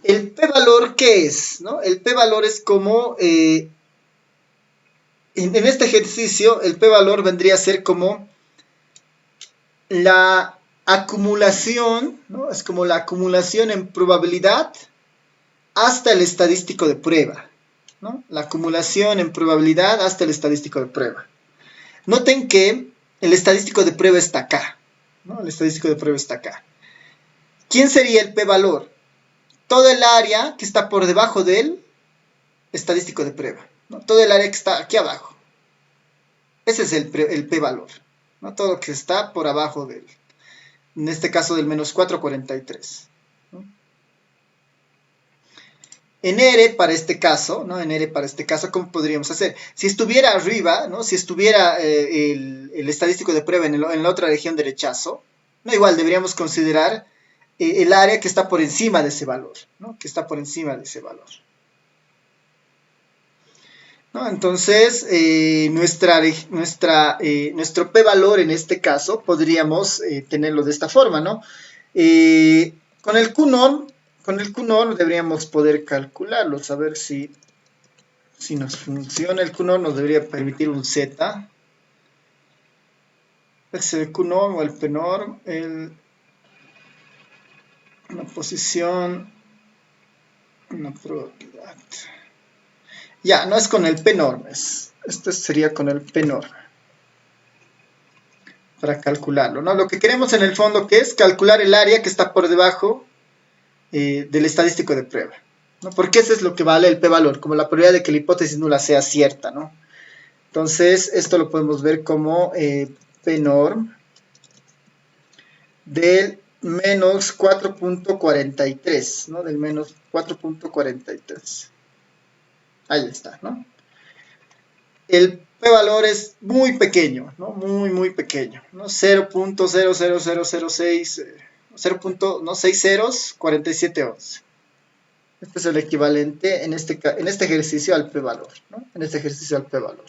¿El p-valor qué es? ¿No? El p-valor es como, en este ejercicio, el p-valor vendría a ser como la acumulación, ¿no? Es como la acumulación en probabilidad hasta el estadístico de prueba, ¿no? La acumulación en probabilidad hasta el estadístico de prueba. Noten que el estadístico de prueba está acá, ¿no? El estadístico de prueba está acá. ¿Quién sería el p-valor? Todo el área que está por debajo del estadístico de prueba, ¿no? Todo el área que está aquí abajo. Ese es el p-valor, ¿no? Todo lo que está por abajo del, en este caso del menos 443. ¿No? En R para este caso, ¿no? En R para este caso, ¿cómo podríamos hacer? Si estuviera arriba, ¿no? Si estuviera el estadístico de prueba en la otra región de rechazo, no, igual deberíamos considerar el área que está por encima de ese valor, ¿no? Que está por encima de ese valor. ¿No? Entonces, nuestro p-valor en este caso podríamos tenerlo de esta forma, ¿no? Con el QNOM deberíamos poder calcularlo, saber si nos funciona. El QNOM nos debería permitir un Z. Es el QNOM o el PNORM, la posición una probabilidad. Ya, no es con el p-norm, esto sería con el p-norm. Para calcularlo, ¿no? Lo que queremos en el fondo, ¿qué es? Calcular el área que está por debajo del estadístico de prueba, ¿no? Porque eso es lo que vale el p-valor, como la probabilidad de que la hipótesis nula sea cierta, ¿no? Entonces, esto lo podemos ver como p-norm del menos 4.43, ¿no? Del menos 4.43. Ahí está, ¿no? El p-valor es muy pequeño, ¿no? Muy pequeño, ¿no? 0.00006, 0.6 ceros, 4711. Este es el equivalente en este ejercicio al p-valor, ¿no? En este ejercicio al p-valor.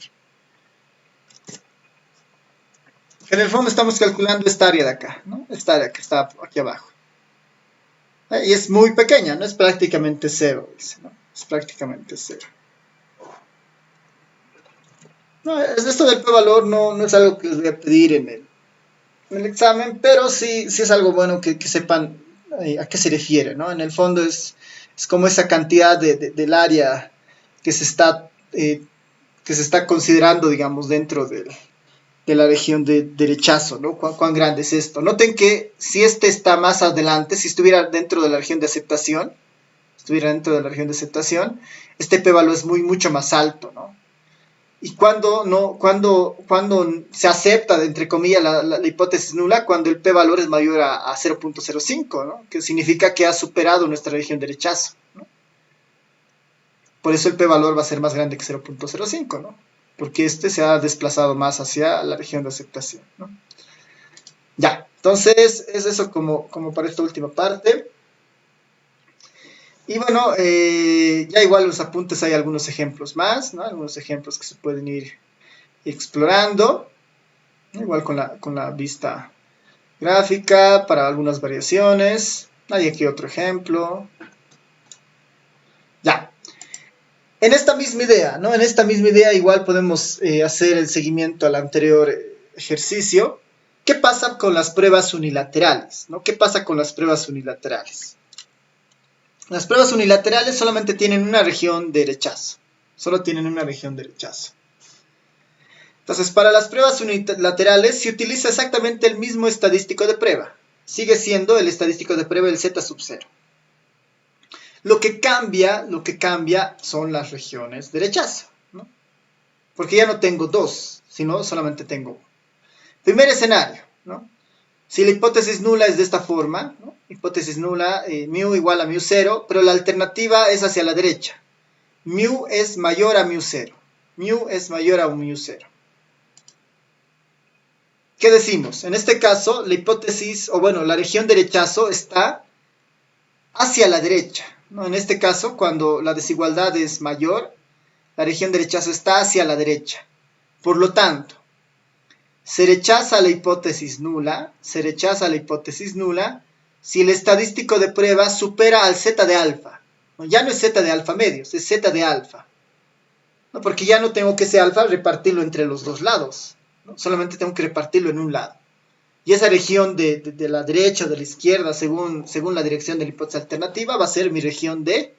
En el fondo estamos calculando esta área de acá, ¿no? Esta área que está aquí abajo. Y es muy pequeña, ¿no? Es prácticamente cero, dice, ¿no? Es prácticamente cero. No, esto del p-valor no es algo que les voy a pedir en el examen, pero sí es algo bueno que sepan a qué se refiere, ¿no? En el fondo es como esa cantidad del área que se está considerando, digamos, dentro de la región de rechazo, ¿no? ¿Cuán grande es esto? Noten que si este está más adelante, si estuviera dentro de la región de aceptación, este p-valor es mucho más alto, ¿no? Y cuando se acepta, entre comillas, la hipótesis nula, cuando el p-valor es mayor a 0.05, ¿no? Que significa que ha superado nuestra región de rechazo, ¿no? Por eso el p-valor va a ser más grande que 0.05, ¿no? Porque este se ha desplazado más hacia la región de aceptación, ¿no? Ya, entonces es eso como para esta última parte. Y bueno, ya igual los apuntes hay algunos ejemplos más, ¿no? Algunos ejemplos que se pueden ir explorando, igual con la vista gráfica para algunas variaciones. Hay aquí otro ejemplo. Ya. En esta misma idea, ¿no? En esta misma idea igual podemos hacer el seguimiento al anterior ejercicio. ¿Qué pasa con las pruebas unilaterales? ¿No? ¿Qué pasa con las pruebas unilaterales? Las pruebas unilaterales solamente tienen una región de rechazo. Solo tienen una región de rechazo. Entonces, para las pruebas unilaterales se utiliza exactamente el mismo estadístico de prueba. Sigue siendo el estadístico de prueba del z sub 0. Lo que cambia son las regiones de rechazo, ¿no? Porque ya no tengo dos, sino solamente tengo uno. Primer escenario, ¿no? Si la hipótesis nula es de esta forma, ¿no? Hipótesis nula, mu igual a mu 0, pero la alternativa es hacia la derecha. Mu es mayor a mu 0. Mu es mayor a mu 0. ¿Qué decimos? En este caso, la hipótesis, o bueno, la región de rechazo está hacia la derecha, ¿no? En este caso, cuando la desigualdad es mayor, la región de rechazo está hacia la derecha. Por lo tanto, se rechaza la hipótesis nula si el estadístico de prueba supera al z de alfa. Ya no es z de alfa medios, es z de alfa. ¿No? Porque ya no tengo que ese alfa repartirlo entre los dos lados, ¿no? Solamente tengo que repartirlo en un lado. Y esa región de la derecha o de la izquierda, según la dirección de la hipótesis alternativa, va a ser mi región de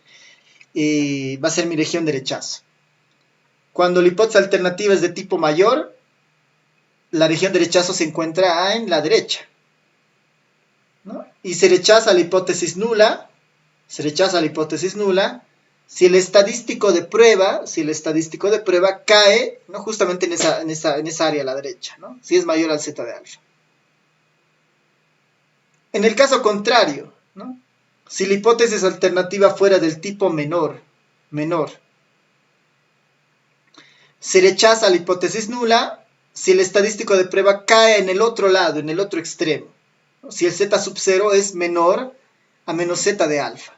rechazo. Cuando la hipótesis alternativa es de tipo mayor, la región de rechazo se encuentra en la derecha, ¿no? Y se rechaza la hipótesis nula si el estadístico de prueba cae, ¿no? Justamente en esa área a la derecha, ¿no? Si es mayor al z de alfa. En el caso contrario, ¿no? Si la hipótesis alternativa fuera del tipo menor, se rechaza la hipótesis nula si el estadístico de prueba cae en el otro lado, en el otro extremo, ¿no? Si el z sub 0 es menor a menos z de alfa,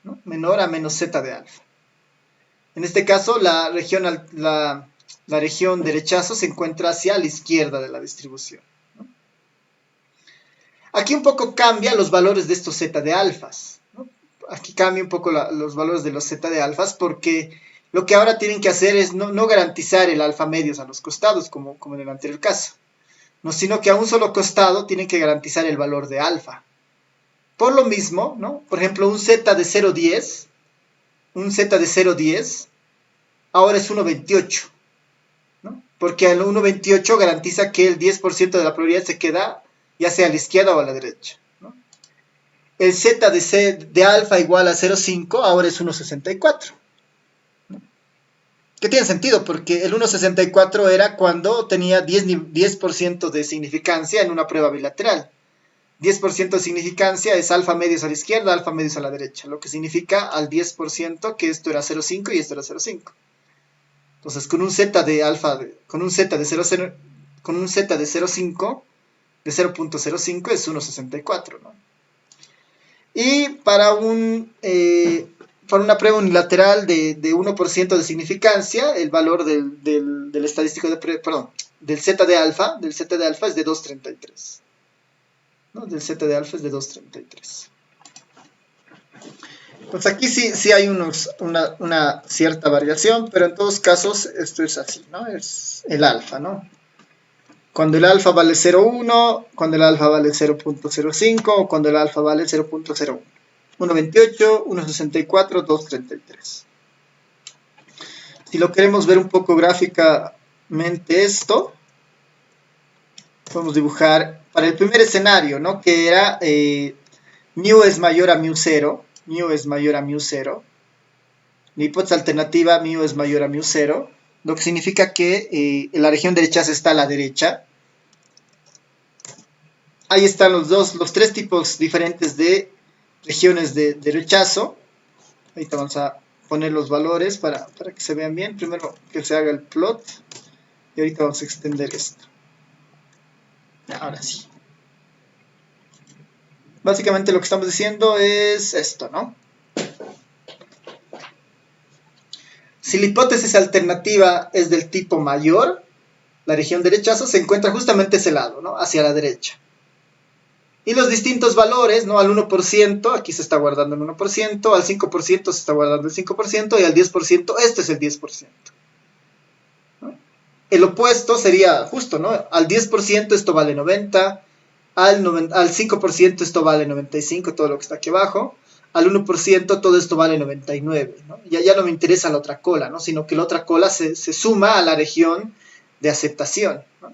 ¿no? Menor a menos z de alfa. En este caso, la región de rechazo se encuentra hacia la izquierda de la distribución, ¿no? Aquí un poco cambia los valores de estos z de alfas, ¿no? Aquí cambia un poco los valores de los z de alfas porque lo que ahora tienen que hacer es no garantizar el alfa medios a los costados, como en el anterior caso, ¿no? Sino que a un solo costado tienen que garantizar el valor de alfa. Por lo mismo, ¿no? Por ejemplo, un z de 0,10 un Z de 0,10, ahora es 1,28, ¿no? Porque el 1,28 garantiza que el 10% de la probabilidad se queda ya sea a la izquierda o a la derecha, ¿no? El Z de alfa igual a 0,5, ahora es 1,64. Que tiene sentido, porque el 1,64 era cuando tenía 10% de significancia en una prueba bilateral. 10% de significancia es alfa medios a la izquierda, alfa medios a la derecha, lo que significa al 10% que esto era 0,5 y esto era 0,5. Entonces, con un Z de alfa, con un Z de 0,0, con un Z de 0,5, de 0,05 es 1,64, ¿no? Y para una prueba unilateral de 1% de significancia, el valor del estadístico del Z de alfa, es de 2,33. ¿No? Del Z de alfa es de 2,33. Entonces aquí sí hay una cierta variación, pero en todos casos esto es así, ¿no? Es el alfa, ¿no? Cuando el alfa vale 0,1, cuando el alfa vale 0,05, o cuando el alfa vale 0,01. 1,28, 1,64, 2,33. Si lo queremos ver un poco gráficamente esto, podemos dibujar para el primer escenario, ¿no? Que era mu es mayor a mu 0, mu es mayor a mu 0. La hipótesis alternativa, mu es mayor a mu 0, lo que significa que la región de rechazo está a la derecha. Ahí están los tres tipos diferentes de regiones de rechazo. Ahorita vamos a poner los valores para que se vean bien. Primero que se haga el plot. Y ahorita vamos a extender esto. Ahora sí. Básicamente lo que estamos diciendo es esto, ¿no? Si la hipótesis alternativa es del tipo mayor, la región de rechazo se encuentra justamente ese lado, ¿no? Hacia la derecha. Y los distintos valores, ¿no? Al 1%, aquí se está guardando el 1%, al 5% se está guardando el 5%, y al 10%, este es el 10%. ¿No? El opuesto sería justo, ¿no? Al 10% esto vale 90, al 5% esto vale 95, todo lo que está aquí abajo, al 1% todo esto vale 99, ¿no? Ya no me interesa la otra cola, ¿no? Sino que la otra cola se suma a la región de aceptación, ¿no?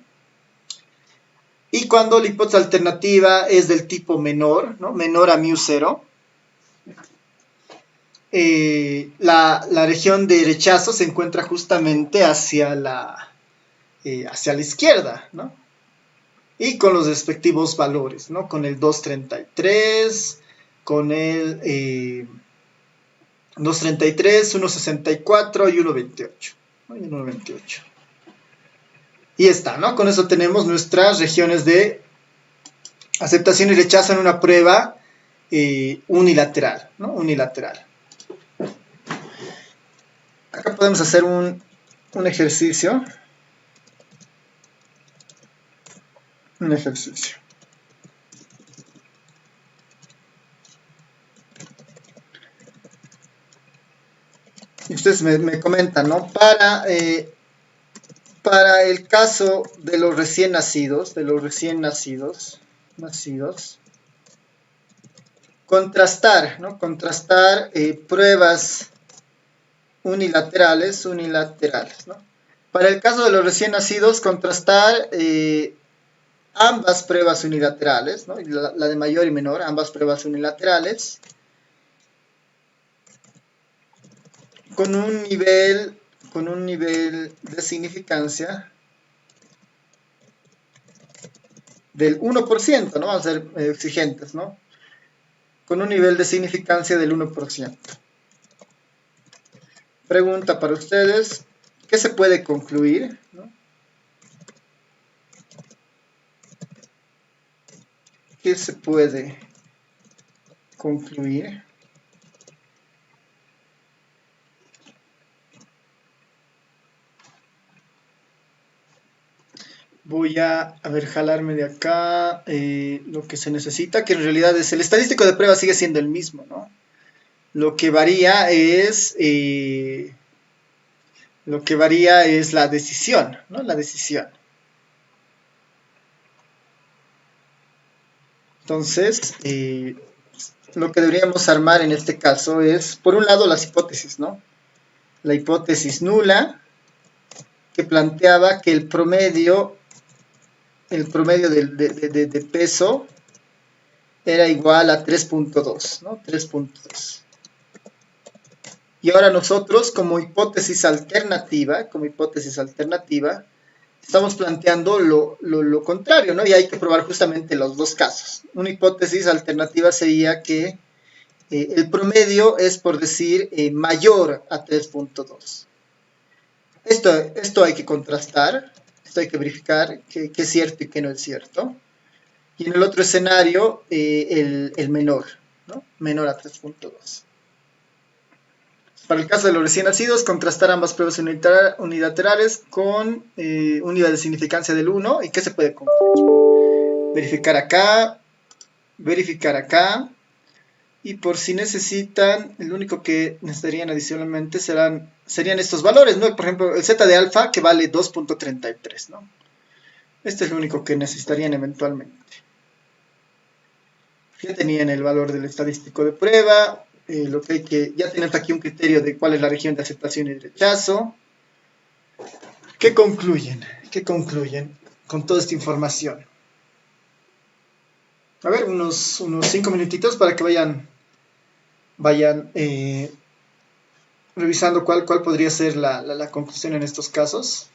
Y cuando la hipótesis alternativa es del tipo menor, ¿no? Menor a mu 0, la región de rechazo se encuentra justamente hacia la izquierda, ¿no? Y con los respectivos valores, ¿no? Con el 233, con el 233, 164 y 128. ¿No? Y 128. Y está, ¿no? Con eso tenemos nuestras regiones de aceptación y rechazo en una prueba unilateral, ¿no? Unilateral. Acá podemos hacer un ejercicio. Un ejercicio. Y ustedes me comentan, ¿no? Para el caso de los recién nacidos, contrastar, ¿no? Contrastar pruebas unilaterales, ¿no? Para el caso de los recién nacidos, contrastar ambas pruebas unilaterales, ¿no? La de mayor y menor, ambas pruebas unilaterales, con un nivel de significancia del 1%, ¿no? Vamos a ser exigentes, ¿no? Con un nivel de significancia del 1%. Pregunta para ustedes, ¿qué se puede concluir? ¿No? ¿Qué se puede concluir? Voy a ver, jalarme de acá lo que se necesita, que en realidad es el estadístico de prueba sigue siendo el mismo, ¿no? Lo que varía es la decisión, ¿no? La decisión. Entonces, lo que deberíamos armar en este caso es, por un lado, las hipótesis, ¿no? La hipótesis nula, que planteaba que el promedio de peso era igual a 3.2, ¿no? 3.2. Y ahora nosotros, como hipótesis alternativa, estamos planteando lo contrario, ¿no? Y hay que probar justamente los dos casos. Una hipótesis alternativa sería que el promedio es, por decir, mayor a 3.2. Esto hay que contrastar, esto hay que verificar que es cierto y que no es cierto. Y en el otro escenario, el menor, ¿no? Menor a 3.2. Para el caso de los recién nacidos, contrastar ambas pruebas unilaterales con unidad de significancia del 1. ¿Y qué se puede concluir? Verificar acá. Y por si necesitan, el único que necesitarían adicionalmente serían estos valores, ¿no? Por ejemplo, el z de alfa que vale 2.33, ¿no? Este es lo único que necesitarían eventualmente. Ya tenían el valor del estadístico de prueba, ya tienen aquí un criterio de cuál es la región de aceptación y de rechazo. ¿Qué concluyen? ¿Qué concluyen con toda esta información? A ver, unos 5 minutitos para que vayan revisando cuál podría ser la conclusión en estos casos.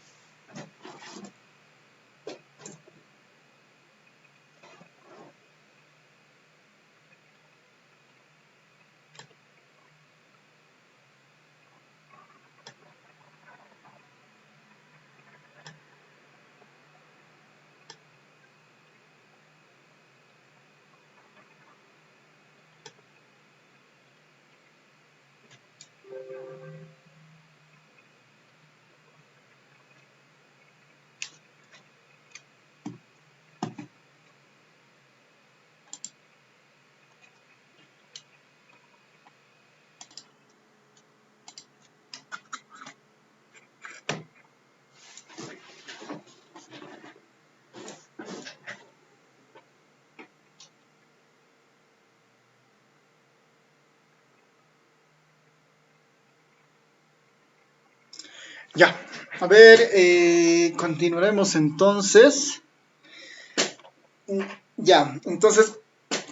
Ya, a ver, continuaremos entonces. Ya, entonces,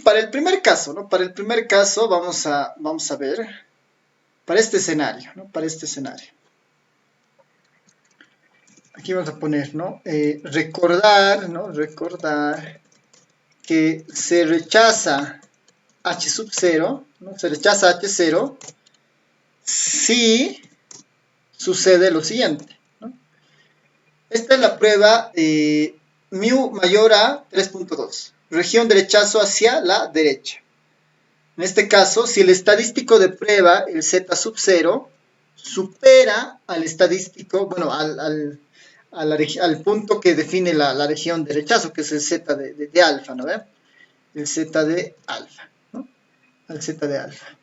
para el primer caso, ¿no? Para el primer caso vamos a ver, para este escenario, ¿no? Para este escenario. Aquí vamos a poner, ¿no? Recordar, ¿no? Recordar que se rechaza H sub 0, ¿no? Se rechaza H0 si sucede lo siguiente, ¿no? Esta es la prueba mu mayor a 3.2, región de rechazo hacia la derecha. En este caso, si el estadístico de prueba, el z sub 0, supera al estadístico, bueno, al punto que define la región de rechazo, que es el z de alfa, ¿no? El z de alfa, ¿no? Al z de alfa.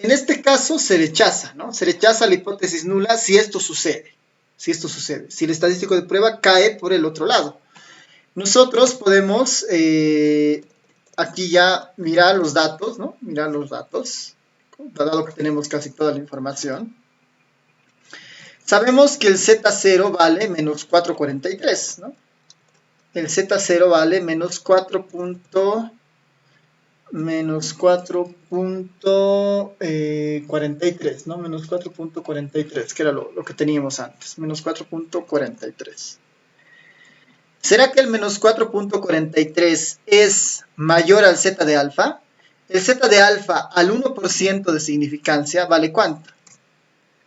En este caso se rechaza, ¿no? Se rechaza la hipótesis nula si esto sucede. Si esto sucede. Si el estadístico de prueba cae por el otro lado. Nosotros podemos aquí ya mirar los datos, ¿no? Mirar los datos, dado que tenemos casi toda la información. Sabemos que el Z0 vale menos 4.43, ¿no? El Z0 vale menos 4.43, ¿no? Menos 4.43, que era lo que teníamos antes, menos 4.43. ¿Será que el menos 4.43 es mayor al z de alfa? El z de alfa al 1% de significancia vale ¿cuánto?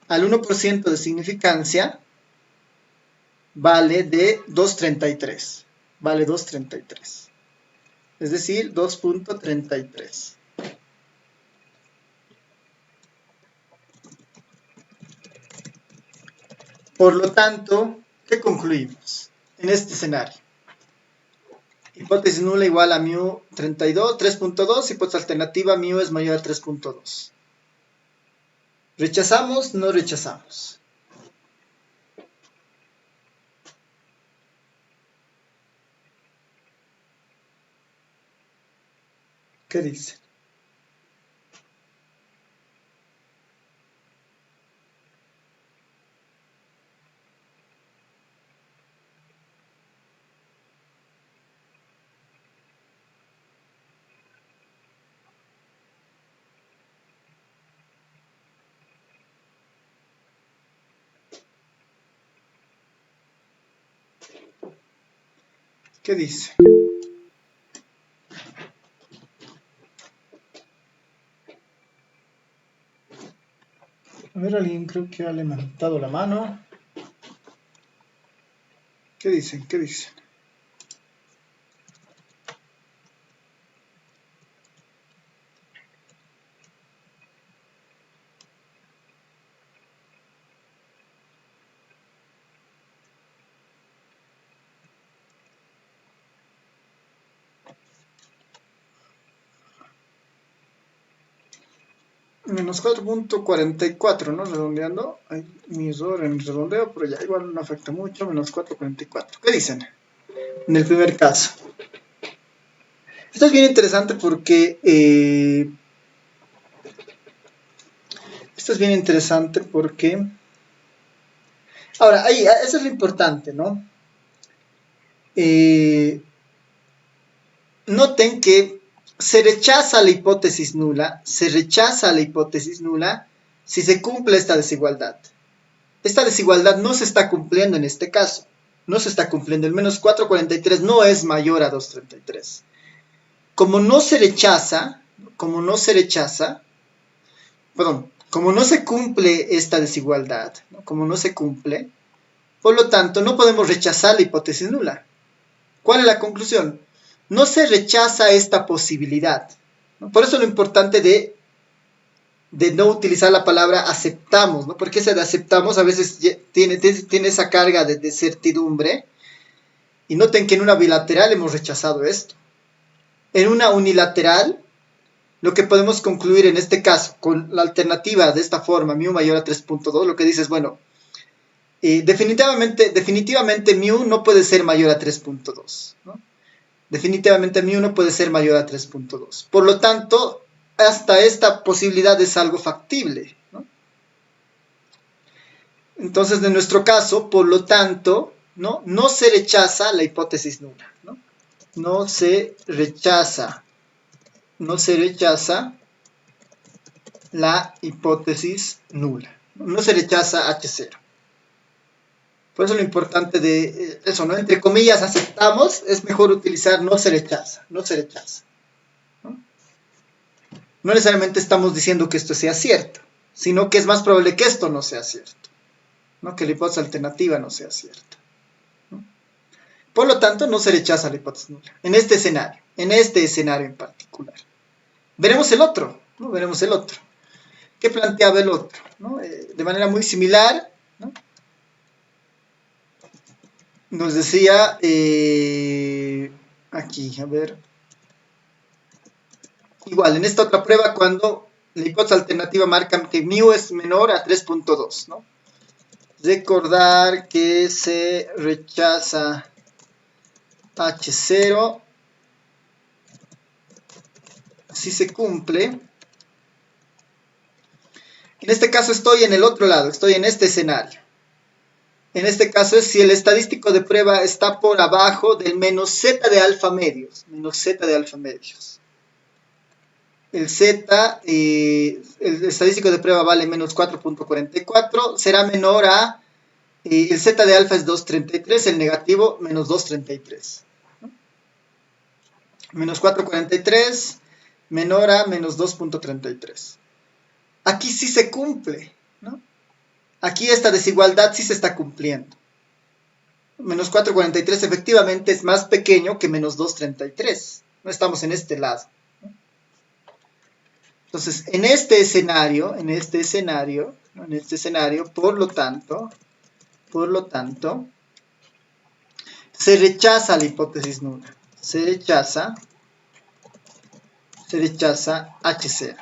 Al 1% de significancia vale de 2.33. Vale 2.33. Es decir, 2.33. Por lo tanto, ¿qué concluimos en este escenario? Hipótesis nula igual a mu 3.2, hipótesis alternativa mu es mayor a 3.2. ¿Rechazamos? No rechazamos. ¿Qué dice? ¿Qué dice? A ver, alguien creo que ha levantado la mano. ¿Qué dicen? ¿Qué dicen? Menos 4.44, ¿no? Redondeando. Hay mi error en el redondeo, pero ya igual no afecta mucho. Menos 4.44. ¿Qué dicen? En el primer caso. Esto es bien interesante porque... Ahora, ahí, eso es lo importante, ¿no? Noten que se rechaza la hipótesis nula si se cumple esta desigualdad. Esta desigualdad no se está cumpliendo en este caso. No se está cumpliendo. El menos 4.43 no es mayor a 2.33. Como no se cumple esta desigualdad, ¿no? Como no se cumple, por lo tanto, no podemos rechazar la hipótesis nula. ¿Cuál es la conclusión? No se rechaza esta posibilidad, ¿no? Por eso lo importante de no utilizar la palabra aceptamos, ¿no? Porque ese de aceptamos a veces tiene esa carga de certidumbre. Y noten que en una bilateral hemos rechazado esto. En una unilateral, lo que podemos concluir en este caso, con la alternativa de esta forma, mu mayor a 3.2, lo que dice es, bueno, definitivamente mu no puede ser mayor a 3.2, ¿no? Definitivamente mu no puede ser mayor a 3.2. Por lo tanto, hasta esta posibilidad es algo factible, ¿no? Entonces, en nuestro caso, por lo tanto, no se rechaza la hipótesis nula, ¿no? No se rechaza la hipótesis nula. No se rechaza H0. Por eso lo importante de eso, ¿no? Entre comillas, aceptamos, es mejor utilizar no se rechaza. ¿No? No necesariamente estamos diciendo que esto sea cierto, sino que es más probable que esto no sea cierto, ¿no? Que la hipótesis alternativa no sea cierta, ¿no? Por lo tanto, no se rechaza la hipótesis nula. En este escenario en particular. Veremos el otro, ¿no? ¿Qué planteaba el otro? ¿No? De manera muy similar, ¿no? Nos decía, aquí, a ver, igual, en esta otra prueba, cuando la hipótesis alternativa marca que mu es menor a 3.2, ¿no? Recordar que se rechaza H0 si se cumple. En este caso estoy en el otro lado, estoy en este escenario. En este caso es si el estadístico de prueba está por abajo del menos z de alfa medios. El z, el estadístico de prueba vale menos 4.44, será menor a, el z de alfa es 2.33, el negativo menos 2.33. ¿No? Menos 4.43 menor a menos 2.33. Aquí sí se cumple, ¿no? Aquí esta desigualdad sí se está cumpliendo. Menos 4.43 efectivamente es más pequeño que menos 2.33. No estamos en este lado. Entonces, en este escenario, por lo tanto, se rechaza la hipótesis nula. Se rechaza H0.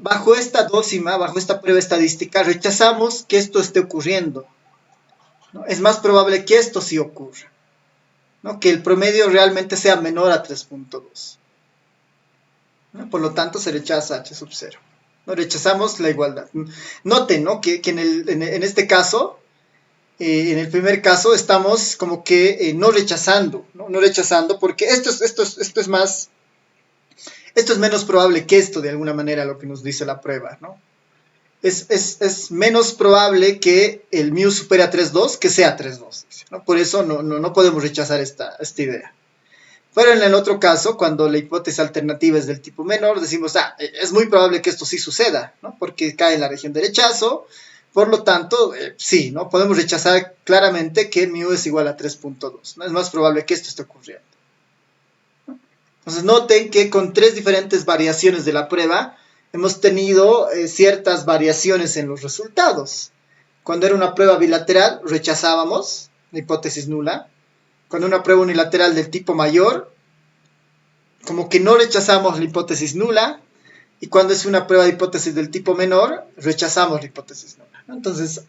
Bajo esta dócima, bajo esta prueba estadística, rechazamos que esto esté ocurriendo, ¿no? Es más probable que esto sí ocurra, ¿no? Que el promedio realmente sea menor a 3.2. ¿no? Por lo tanto, se rechaza h sub 0. ¿No? Rechazamos la igualdad. Noten, ¿no? que en este caso, en el primer caso, estamos como que no rechazando, ¿no? No rechazando, porque esto es menos probable que esto, de alguna manera, lo que nos dice la prueba, ¿no? Es menos probable que el mu supere a 3,2 que sea 3,2, ¿no? Por eso no podemos rechazar esta idea. Pero en el otro caso, cuando la hipótesis alternativa es del tipo menor, decimos, es muy probable que esto sí suceda, ¿no? Porque cae en la región de rechazo, por lo tanto, sí, ¿no? Podemos rechazar claramente que mu es igual a 3,2, ¿no? Es más probable que esto esté ocurriendo. Entonces noten que con 3 diferentes variaciones de la prueba hemos tenido ciertas variaciones en los resultados. Cuando era una prueba bilateral rechazábamos la hipótesis nula. Cuando una prueba unilateral del tipo mayor, como que no rechazamos la hipótesis nula. Y cuando es una prueba de hipótesis del tipo menor, rechazamos la hipótesis nula, ¿no? Entonces,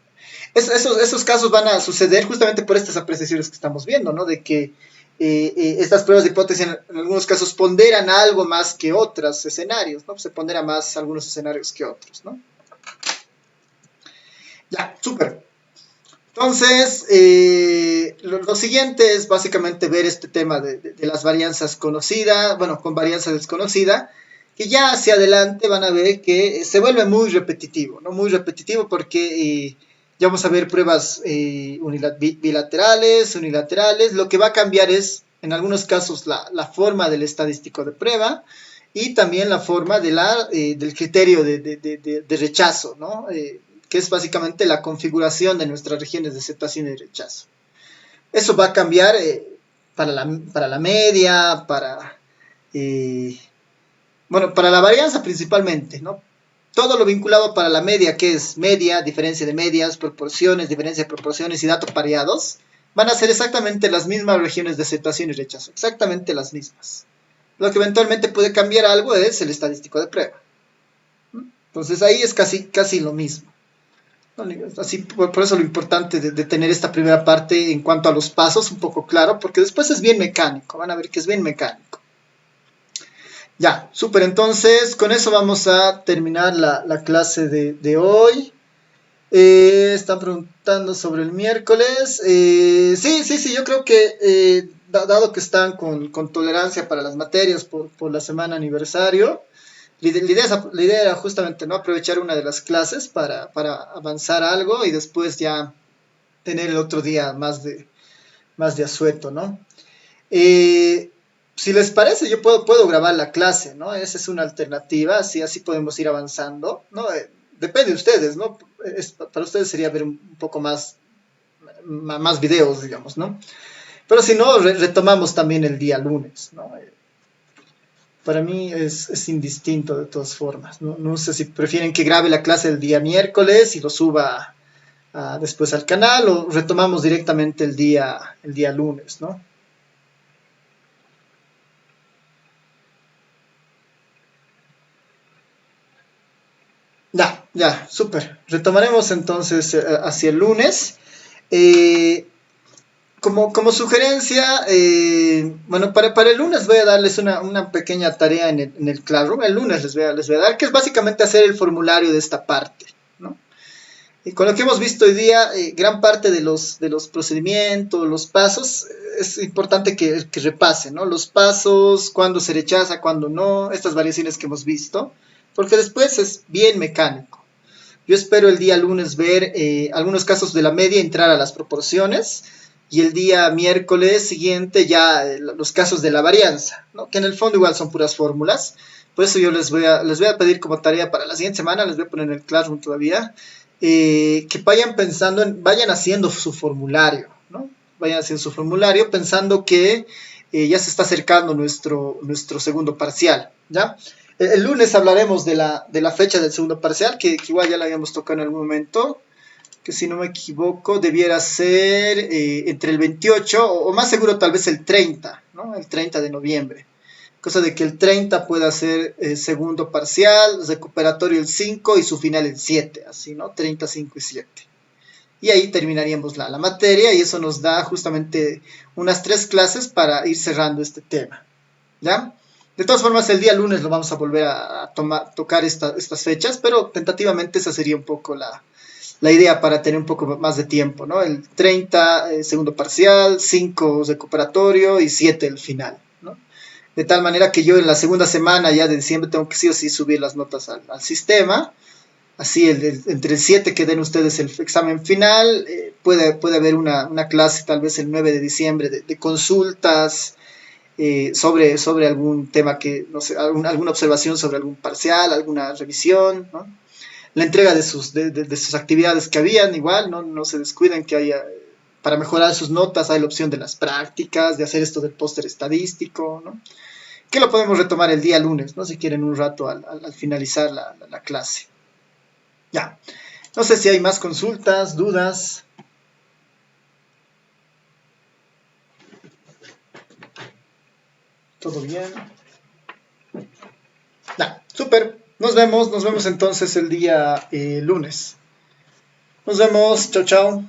esos casos van a suceder justamente por estas apreciaciones que estamos viendo, ¿no? De que estas pruebas de hipótesis en algunos casos ponderan algo más que otros escenarios, ¿no? Se pondera más algunos escenarios que otros, ¿no? Ya, súper. Entonces, lo siguiente es básicamente ver este tema de las varianzas conocidas, bueno, con varianza desconocida, que ya hacia adelante van a ver que se vuelve muy repetitivo, ¿no? Muy repetitivo porque ya vamos a ver pruebas bilaterales, unilaterales. Lo que va a cambiar es, en algunos casos, la forma del estadístico de prueba y también la forma del criterio de rechazo, ¿no? Que es básicamente la configuración de nuestras regiones de aceptación y rechazo. Eso va a cambiar para la media, para la varianza principalmente, ¿no? Todo lo vinculado para la media, que es media, diferencia de medias, proporciones, diferencia de proporciones y datos pareados, van a ser exactamente las mismas regiones de aceptación y rechazo, exactamente las mismas. Lo que eventualmente puede cambiar algo es el estadístico de prueba. Entonces ahí es casi lo mismo. Así, por eso lo importante de tener esta primera parte en cuanto a los pasos un poco claro, porque después es bien mecánico, van a ver que es bien mecánico. Ya, súper, entonces con eso vamos a terminar la clase de hoy. Están preguntando sobre el miércoles. Sí, yo creo que dado que están con tolerancia para las materias por la semana aniversario, la idea era justamente, ¿no?, aprovechar una de las clases para avanzar algo y después ya tener el otro día más de asueto, ¿no? Si les parece, yo puedo grabar la clase, ¿no? Esa es una alternativa, así podemos ir avanzando, ¿no? Depende de ustedes, ¿no? Para ustedes sería ver un poco más videos, digamos, ¿no? Pero si no, retomamos también el día lunes, ¿no? Para mí es indistinto de todas formas. No sé si prefieren que grabe la clase el día miércoles y lo suba después al canal o retomamos directamente el día lunes, ¿no? Ya, súper. Retomaremos entonces hacia el lunes. Como sugerencia, bueno, para el lunes voy a darles una pequeña tarea en el Classroom. El lunes les voy a dar, que es básicamente hacer el formulario de esta parte, ¿no? Y con lo que hemos visto hoy día, gran parte de los procedimientos, los pasos, es importante que repasen, ¿no? Los pasos, cuándo se rechaza, cuándo no, estas variaciones que hemos visto, porque después es bien mecánico. Yo espero el día lunes ver algunos casos de la media, entrar a las proporciones, y el día miércoles siguiente ya los casos de la varianza, ¿no? Que en el fondo igual son puras fórmulas. Por eso yo les voy a pedir como tarea para la siguiente semana, les voy a poner en el Classroom todavía, que vayan pensando, vayan haciendo su formulario, ¿no? Vayan haciendo su formulario pensando que ya se está acercando nuestro segundo parcial, ¿ya? El lunes hablaremos de la fecha del segundo parcial, que igual ya la habíamos tocado en algún momento, que si no me equivoco debiera ser entre el 28 o más seguro tal vez el 30, ¿no? El 30 de noviembre. Cosa de que el 30 pueda ser segundo parcial, recuperatorio el 5 y su final el 7, así, ¿no? 30, 5 y 7. Y ahí terminaríamos la materia y eso nos da justamente unas 3 clases para ir cerrando este tema, ¿ya? De todas formas, el día lunes lo vamos a volver a tocar estas fechas, pero tentativamente esa sería un poco la idea para tener un poco más de tiempo, ¿no? El 30, segundo parcial, 5 recuperatorio y 7 el final, ¿no? De tal manera que yo en la segunda semana ya de diciembre tengo que sí o sí subir las notas al sistema. Así, entre el 7 que den ustedes el examen final, puede haber una clase tal vez el 9 de diciembre de consultas sobre algún tema que, no sé, alguna observación sobre algún parcial, alguna revisión, ¿no? La entrega de sus actividades que habían, igual, no se descuiden que haya, para mejorar sus notas, hay la opción de las prácticas, de hacer esto del póster estadístico, ¿no? Que lo podemos retomar el día lunes, ¿no? Si quieren un rato al finalizar la clase. Ya. No sé si hay más consultas, dudas. ¿Todo bien? Ya, súper. Nos vemos entonces el día lunes. Nos vemos, chao, chao.